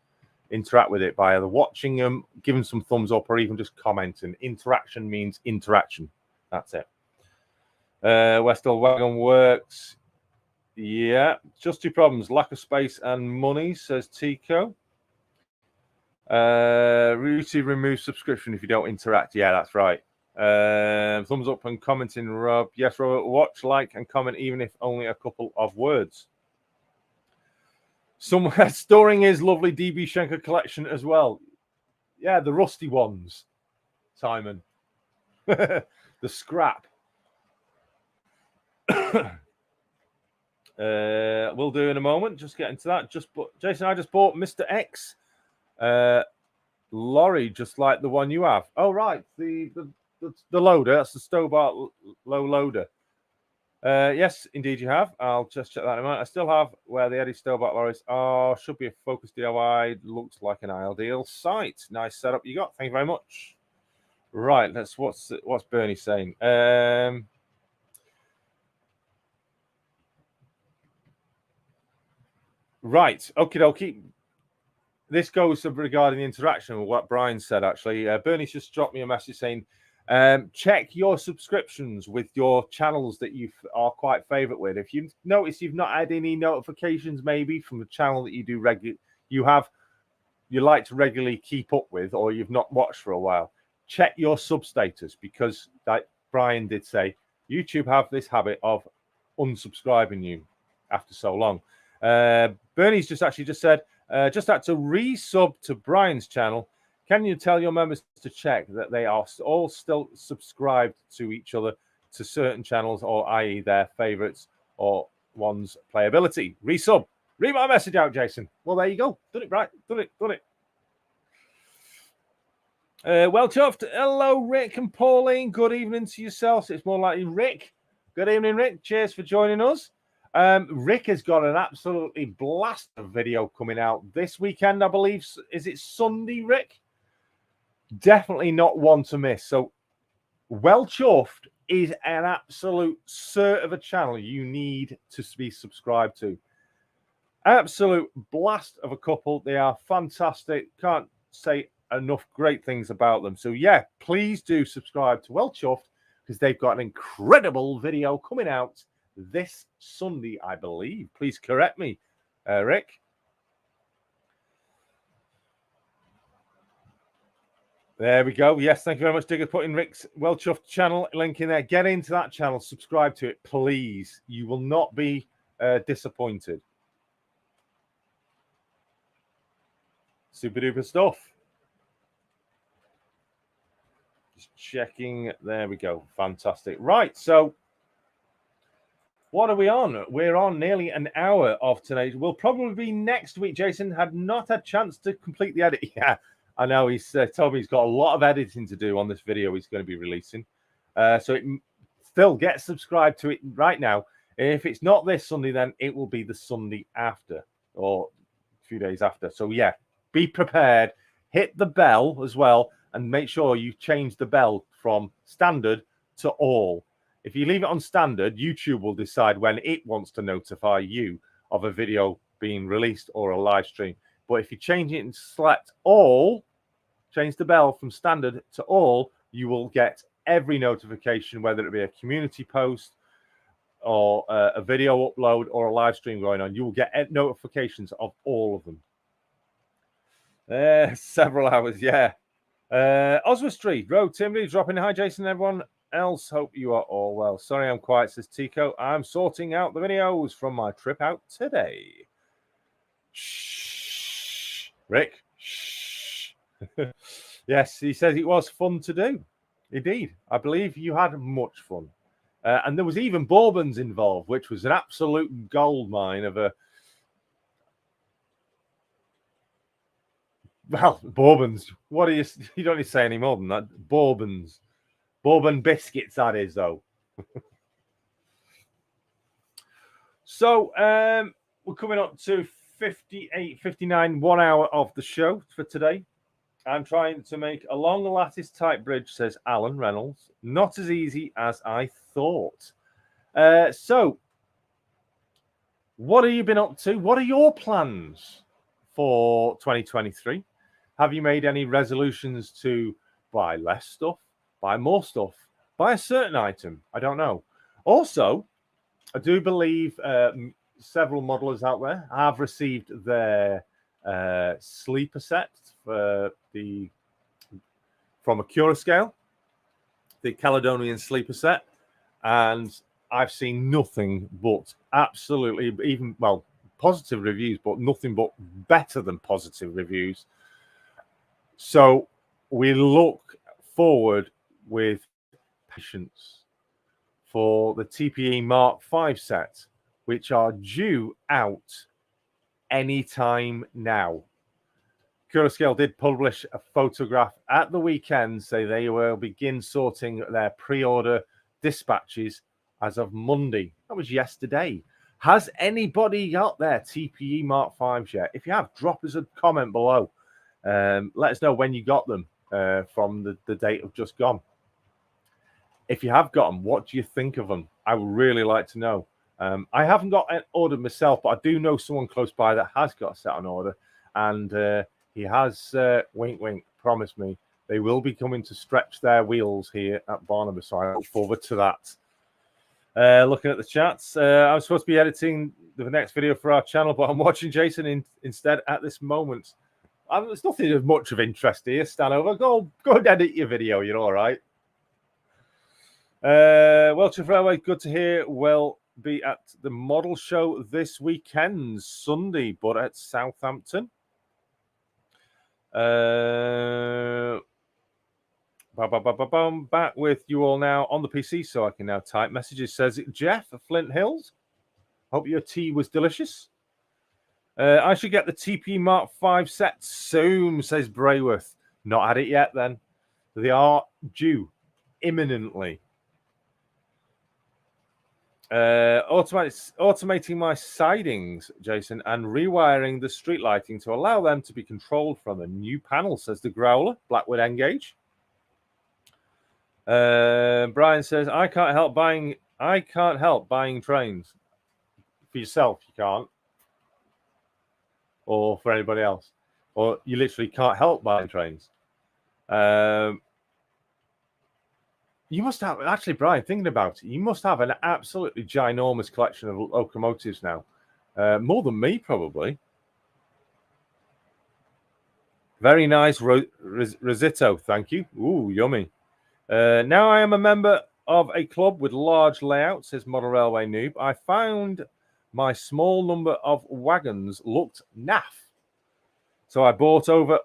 interact with it by either watching them, giving some thumbs up, or even just commenting. Interaction means interaction. That's it. Westall Wagon works. Yeah, just two problems: lack of space and money, says Tico. Ruti remove subscription if you don't interact. Yeah, that's right. Thumbs up and commenting, Rob. Yes, Robert, watch, like, and comment, even if only a couple of words. Somewhere storing his lovely DB Schenker collection as well. Yeah, the rusty ones, Simon. The scrap. We'll do in a moment. Just get into that. Jason, I just bought Mr. X lorry, just like the one you have. Oh, right. The loader. That's the Stobart low loader. Yes, indeed you have. I'll just check that in a moment. I still have where the Eddie Stobart lorries are. Should be a Focus DIY. Looks like an ideal site. Nice setup you got. Thank you very much. Right. What's Bernie saying? Right. Okie dokie. This goes regarding the interaction with what Brian said, actually. Bernie's just dropped me a message saying, check your subscriptions with your channels that you are quite favorite with. If you notice you've not had any notifications maybe from the channel that you do you like to regularly keep up with, or you've not watched for a while, check your sub status, because like Brian did say, YouTube have this habit of unsubscribing you after so long. Bernie's just said, just had to resub to Brian's channel. Can you tell your members to check that they are all still subscribed to each other, to certain channels, or i.e. their favorites or one's playability? Resub. Read my message out, Jason. Well, there you go. Done it right. Done it. Well chuffed. Hello, Rick and Pauline. Good evening to yourselves. It's more likely Rick. Good evening, Rick. Cheers for joining us. Rick has got an absolutely blast of video coming out this weekend, I believe. Is it Sunday, Rick? Definitely not one to miss. So, Well Chuffed is an absolute cert of a channel you need to be subscribed to. Absolute blast of a couple. They are fantastic. Can't say enough great things about them. So, yeah, please do subscribe to Well Chuffed, because they've got an incredible video coming out this Sunday, I believe. Please correct me, Rick. There we go. Yes, thank you very much, Digger, putting Rick's Well Chuffed channel link in there. Get into that channel, subscribe to it, please. You will not be disappointed. Super duper stuff. Just checking. There we go. Fantastic. Right, so what are we on? We're on nearly an hour of today. We'll probably be next week. Jason had not had a chance to complete the edit. Yeah, I know. He's told me he's got a lot of editing to do on this video he's going to be releasing. Still get subscribed to it right now. If it's not this Sunday, then it will be the Sunday after, or a few days after. So, yeah, be prepared. Hit the bell as well, and make sure you change the bell from standard to all. If you leave it on standard, YouTube will decide when it wants to notify you of a video being released or a live stream. But if you change it and select all, change the bell from standard to all, you will get every notification, whether it be a community post or a video upload or a live stream going on. You will get notifications of all of them. Several hours, yeah. Oswald Street, Road Timberley dropping. Hi, Jason, everyone else. Hope you are all well. Sorry I'm quiet, says Tico. I'm sorting out the videos from my trip out today. Shh. Rick. Shh. Yes, he says it was fun to do. Indeed. I believe you had much fun. And there was even bourbons involved, which was an absolute gold mine of a... Well, bourbons. What do you don't need to say any more than that. Bourbons. Bourbon biscuits, that is, though. So, we're coming up to 58, 59, 1 hour of the show for today. I'm trying to make a long lattice type bridge, says Alan Reynolds. Not as easy as I thought. So, what have you been up to? What are your plans for 2023? Have you made any resolutions to buy less stuff, buy more stuff, buy a certain item? I don't know. Also, I do believe several modelers out there have received their sleeper set from a Curascale, the Caledonian sleeper set, and I've seen nothing but absolutely, even, well, positive reviews, but nothing but better than positive reviews. So we look forward with patience for the TPE Mark V set, which are due out anytime now. Curascale did publish a photograph at the weekend, say they will begin sorting their pre-order dispatches as of Monday. That was yesterday. Has anybody got their TPE Mark V's yet? If you have, drop us a comment below. Let us know when you got them from the date of just gone. If you have got them, what do you think of them? I would really like to know. I haven't got an order myself, but I do know someone close by that has got a set on order, and he has, wink, wink, promised me they will be coming to stretch their wheels here at Barnabas, so I look forward to that. Looking at the chats, I'm supposed to be editing the next video for our channel, but I'm watching Jason instead at this moment. There's nothing of much of interest here, Stanover. Go and edit your video, you're all right. Welsh Railway, good to hear. Well be at the model show this weekend, Sunday, but at Southampton. Back with you all now on the PC, so I can now type messages. Says Jeff Flint Hills. Hope your tea was delicious. I should get the TP Mark 5 set soon, says Brayworth. Not had it yet, then. They are due imminently. Automating my sidings, Jason, and rewiring the street lighting to allow them to be controlled from a new panel, says the Growler, Blackwood Engage. Brian says, I can't help buying trains. For yourself, you can't. Or for anybody else. Or you literally can't help buying trains. You must have, actually, Brian, thinking about it, you must have an absolutely ginormous collection of locomotives now. More than me, probably. Very nice risotto, thank you. Ooh, yummy. Now I am a member of a club with large layouts, says Model Railway Noob. I found my small number of wagons looked naff. So I bought over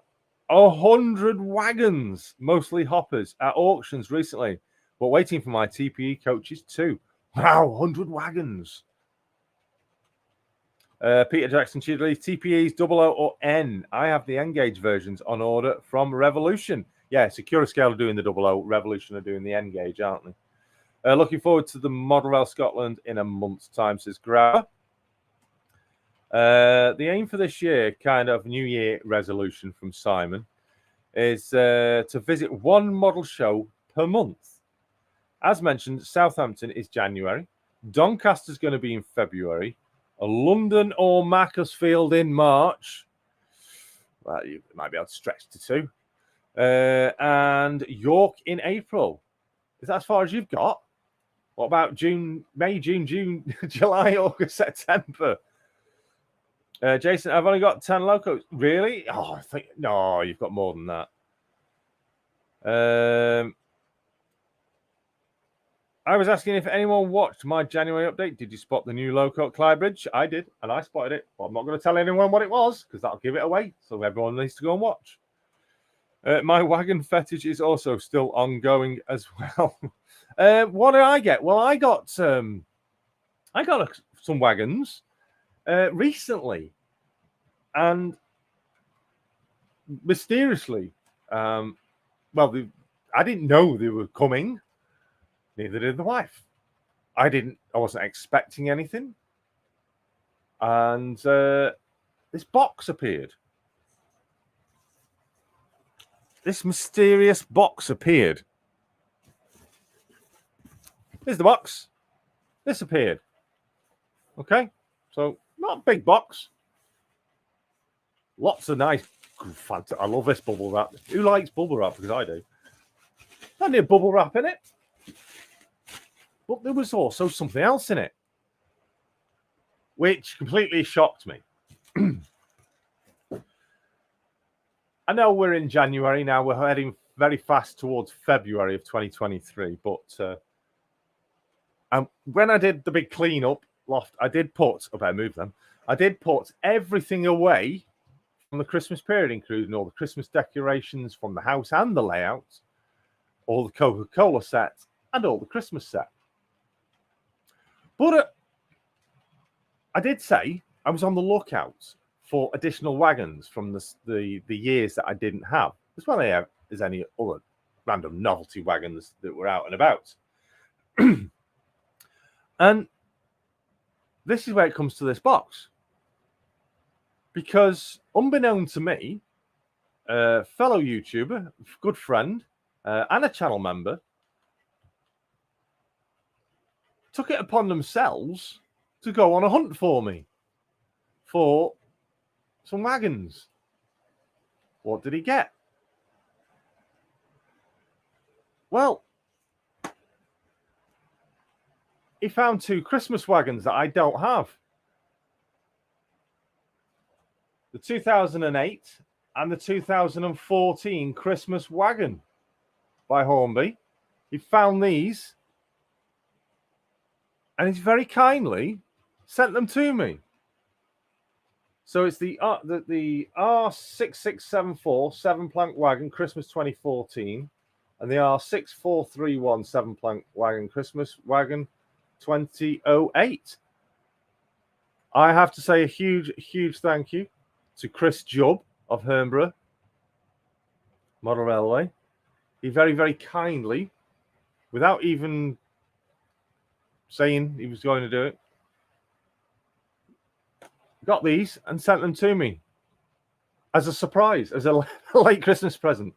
100 wagons, mostly hoppers, at auctions recently, but waiting for my TPE coaches too. Wow, 100 wagons. Peter Jackson, Chidley, TPEs 00 or N. I have the N-gauge versions on order from Revolution. Yeah, Securascale are doing the 00, Revolution are doing the N-gauge, aren't they? Looking forward to the Model Rail Scotland in a month's time, says Grabber. The aim for this year, kind of New Year resolution from Simon, is to visit one model show per month. As mentioned, Southampton is January. Doncaster's going to be in February. London or Macclesfield in March. Well, you might be able to stretch to 2. And York in April. Is that as far as you've got? What about May, June, July, August, September? Jason, I've only got 10 locos. Really? Oh, I think no, you've got more than that. I was asking if anyone watched my January update. Did you spot the new loco at Clybridge? I did, and I spotted it. But I'm not going to tell anyone what it was because that'll give it away. So everyone needs to go and watch. My wagon fetish is also still ongoing as well. What did I get? Well, I got some wagons recently, and mysteriously, I didn't know they were coming. Neither did the wife. I wasn't expecting anything, and this box appeared. This mysterious box appeared. Here's the box. This appeared. Okay, so not a big box. Lots of nice, fantastic. I love this bubble wrap. Who likes bubble wrap? Because I do. I need bubble wrap in it. But there was also something else in it, which completely shocked me. I know we're in January now. We're heading very fast towards February of 2023. But when I did the big clean-up loft, I did put everything away from the Christmas period, including all the Christmas decorations from the house and the layout, all the Coca-Cola set, and all the Christmas set. But I did say I was on the lookout for additional wagons from the years that I didn't have, as well as any other random novelty wagons that were out and about. And this is where it comes to this box. Because unbeknown to me, a fellow YouTuber, good friend, and a channel member, took it upon themselves to go on a hunt for me for some wagons. What did he get? Well, he found 2 Christmas wagons that I don't have. The 2008 and the 2014 Christmas wagon by Hornby. He found these and he's very kindly sent them to me. So it's the R6674 7-plank wagon Christmas 2014 and the R6431 7-plank wagon Christmas wagon 2008. I have to say a huge thank you to Chris Jubb of Hornby Model Railway. He very kindly, without even saying he was going to do it, got these and sent them to me as a surprise, as a late Christmas present.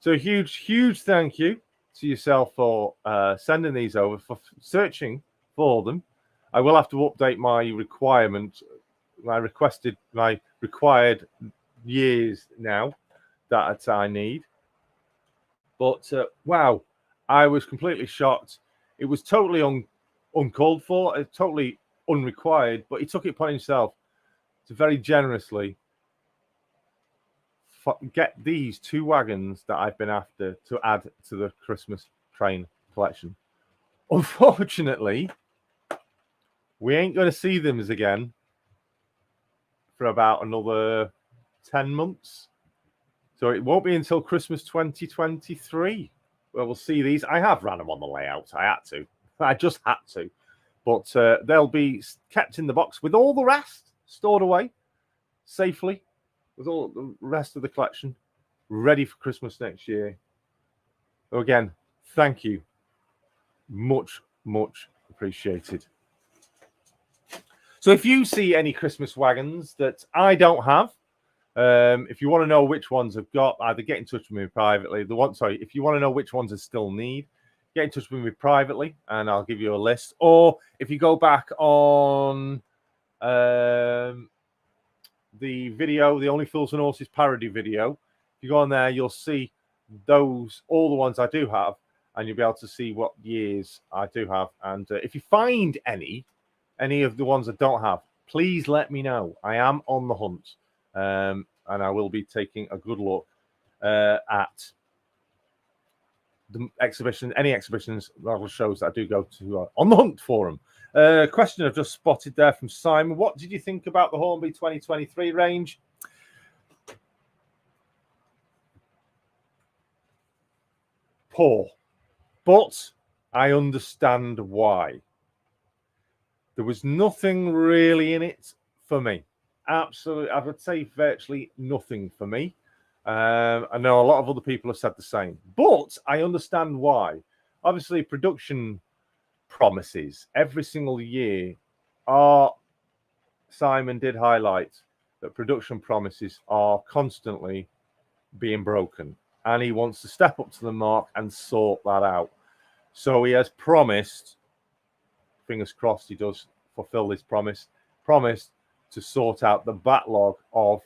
So a huge thank you to yourself for sending these over, for searching for them. I will have to update my requirement, my required years now that I need. But wow, I was completely shocked. It was totally uncalled for, totally unrequired, but he took it upon himself to very generously get these 2 wagons that I've been after to add to the Christmas train collection. Unfortunately, we ain't going to see them again for about another 10 months. So it won't be until Christmas 2023 where we'll see these. I have ran them on the layout. I had to. I just had to. But they'll be kept in the box with all the rest stored away safely, with all the rest of the collection ready for Christmas next year. So again, thank you. Much appreciated. So if you see any Christmas wagons that I don't have, if you want to know which ones I've got, either get in touch with me privately. If you want to know which ones I still need, get in touch with me privately and I'll give you a list. Or if you go back on the video, the Only Fools and Horses parody video, if you go on there, you'll see all the ones I do have, and you'll be able to see what years I do have. And if you find any of the ones I don't have, please let me know. I am on the hunt. And I will be taking a good look at the exhibition, any exhibitions, rather shows that I do go to on the hunt for them. Question I've just spotted there from Simon. What did you think about the Hornby 2023 range? Poor, but I understand why. There was nothing really in it for me. Absolutely, I would say virtually nothing for me. I know a lot of other people have said the same, but I understand why. Obviously, production promises every single year Simon did highlight that production promises are constantly being broken, and he wants to step up to the mark and sort that out. So he has promised, fingers crossed he does fulfill this promise, to sort out the backlog of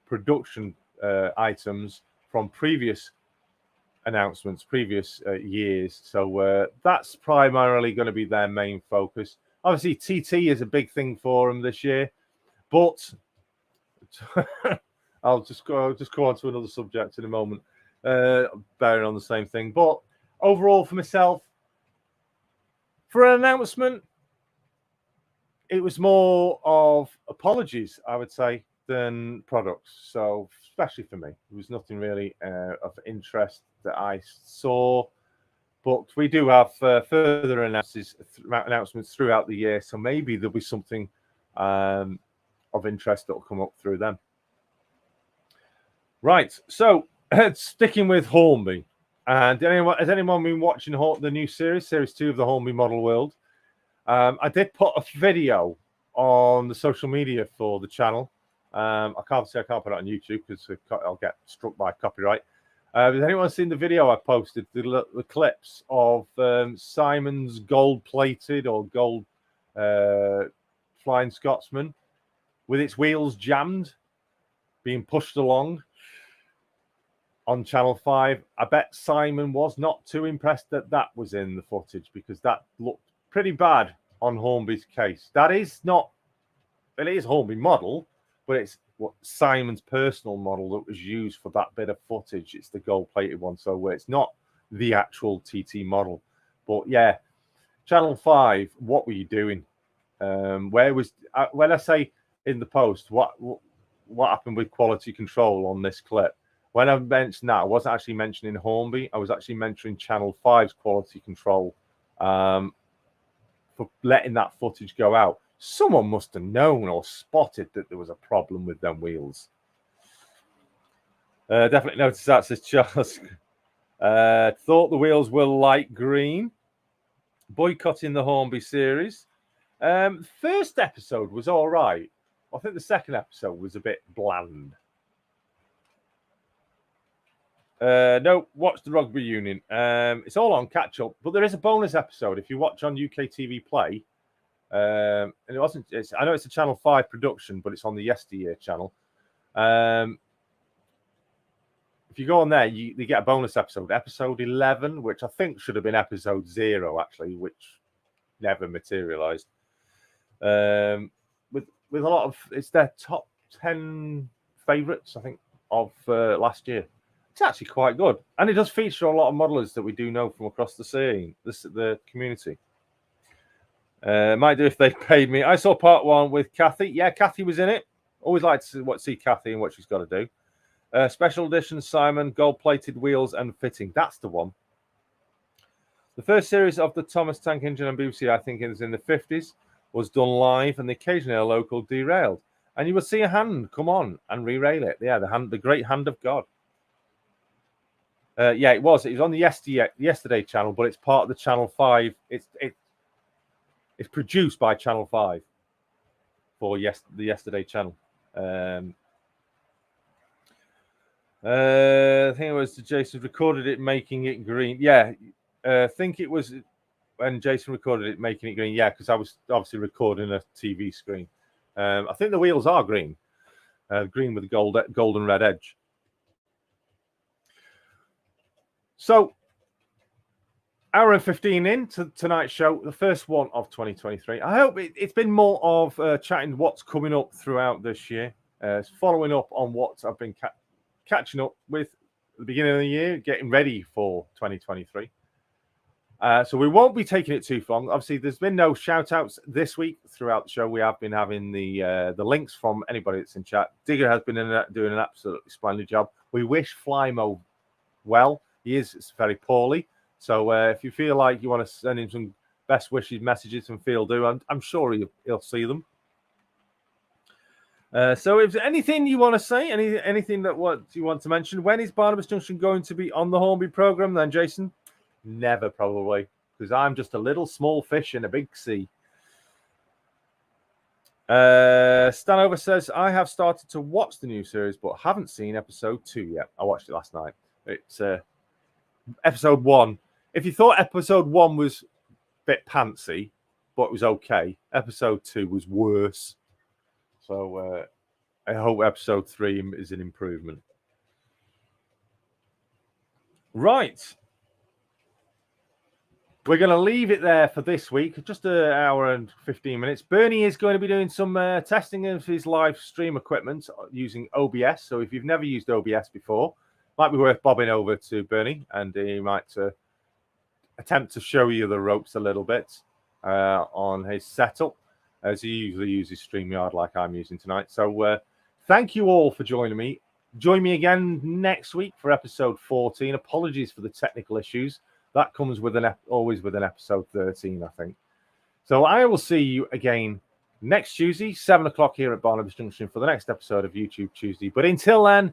production items from previous announcements, previous years. So that's primarily going to be their main focus. Obviously, TT is a big thing for them this year, but I'll just go on to another subject in a moment, bearing on the same thing. But overall, for myself, for an announcement, it was more of apologies, I would say, than products. So, especially for me, there was nothing really of interest that I saw. But we do have further announcements throughout the year, so maybe there'll be something of interest that will come up through them. Right, so sticking with Hornby, and has anyone been watching the new series 2 of the Hornby Model World? I did put a video on the social media for the channel. I can't put it on YouTube because I'll get struck by copyright. Has anyone seen the video I posted? The clips of Simon's gold-plated or gold Flying Scotsman with its wheels jammed, being pushed along on Channel 5. I bet Simon was not too impressed that was in the footage, because that looked pretty bad on Hornby's case. It is Hornby model, but it's what Simon's personal model that was used for that bit of footage. It's the gold-plated one, so it's not the actual TT model. But yeah, Channel 5, what were you doing? Where was when I say in the post what happened with quality control on this clip? When I mentioned that, I wasn't actually mentioning Hornby. I was actually mentioning Channel 5's quality control for letting that footage go out. Someone must have known or spotted that there was a problem with them wheels. Definitely noticed that, says Charles. Thought the wheels were light green. Boycotting the Hornby series. First episode was all right. I think the second episode was a bit bland. No, watch the Rugby Union. It's all on catch up, but there is a bonus episode if you watch on UK TV Play. And it wasn't. I know it's a Channel 5 production, but it's on the Yesteryear channel. If you go on there, you get a bonus episode, episode 11, which I think should have been episode 0 actually, which never materialized. With a lot of, it's their top 10 favorites, I think, of last year. It's actually quite good, and it does feature a lot of modelers that we do know from across the scene, the community. Might do if they paid me. I saw part 1 with Kathy. Yeah, Kathy was in it. Always like to see Kathy and what she's got to do. Special edition Simon, gold-plated wheels and fitting. That's the one. The first series of the Thomas Tank Engine on BBC, I think it was in the 50s, was done live, and occasionally a local derailed. And you would see a hand come on and re-rail it. Yeah, the great hand of God. Yeah, it was. It was on the Yesterday channel, but it's part of the Channel 5. It's produced by Channel 5 for the Yesterday channel. I think it was Jason recorded it making it green. Yeah, I think it was when Jason recorded it making it green. Yeah, because I was obviously recording a TV screen. I think the wheels are green, green with a golden red edge. So, hour and 15 into tonight's show, the first one of 2023. I hope it's been more of chatting what's coming up throughout this year, following up on what I've been catching up with at the beginning of the year, getting ready for 2023. So we won't be taking it too long. Obviously, there's been no shout-outs this week throughout the show. We have been having the links from anybody that's in chat. Digger has been doing an absolutely splendid job. We wish Flymo well. He is very poorly. So if you feel like you want to send him some best wishes, messages, and feel do, I'm sure he'll see them. So if there's anything you want to say, anything that you want to mention, when is Barnabas Junction going to be on the Hornby program then, Jason? Never, probably, because I'm just a little small fish in a big sea. Stanover says, I have started to watch the new series, but haven't seen episode 2 yet. I watched it last night. It's episode 1. If you thought episode 1 was a bit pantsy, but it was okay, episode 2 was worse. So I hope episode 3 is an improvement. Right. We're going to leave it there for this week. Just an hour and 15 minutes. Bernie is going to be doing some testing of his live stream equipment using OBS. So if you've never used OBS before, might be worth bobbing over to Bernie, and he might attempt to show you the ropes a little bit on his setup, as he usually uses StreamYard like I'm using tonight. So thank you all for joining me. Join me again next week for episode 14. Apologies for the technical issues. That comes with always with an episode 13, I think. So I will see you again next Tuesday, 7 o'clock here at Barnabas Junction for the next episode of YouTube Tuesday. But until then,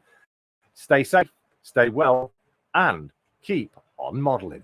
stay safe, stay well, and keep on modeling.